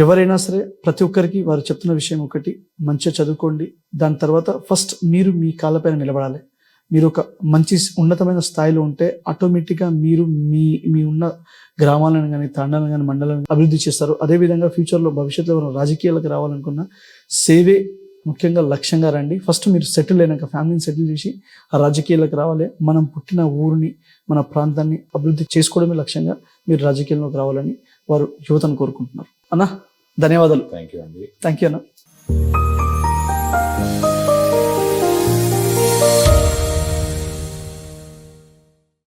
ఎవరైనా సరే ప్రతి ఒక్కరికి వారు చెప్తున్న విషయం ఒకటి, మంచిగా చదువుకోండి, దాని తర్వాత ఫస్ట్ మీరు మీ కాళ్ళపైన నిలబడాలి. మీరు ఒక మంచి ఉన్నతమైన స్థాయిలో ఉంటే ఆటోమేటిక్గా మీరు మీ ఉన్న గ్రామాలను కానీ, తాండాలను కానీ, మండలాలను అభివృద్ధి చేస్తారు. అదేవిధంగా ఫ్యూచర్లో భవిష్యత్తులో ఎవరైనా రాజకీయాలకు రావాలనుకున్న సేవే ముఖ్యంగా లక్ష్యంగా రండి. ఫస్ట్ మీరు సెటిల్ అయినాక ఫ్యామిలీని సెటిల్ చేసి ఆ రాజకీయాలకు రావాలి. మనం పుట్టిన ఊరిని, మన ప్రాంతాన్ని అభివృద్ధి చేసుకోవడమే లక్ష్యంగా మీరు రాజకీయాల్లోకి రావాలని వారు యువతను కోరుకుంటున్నారు. అన్న ధన్యవాదాలు. థ్యాంక్ యూ అండి. థ్యాంక్ యూ అన్న.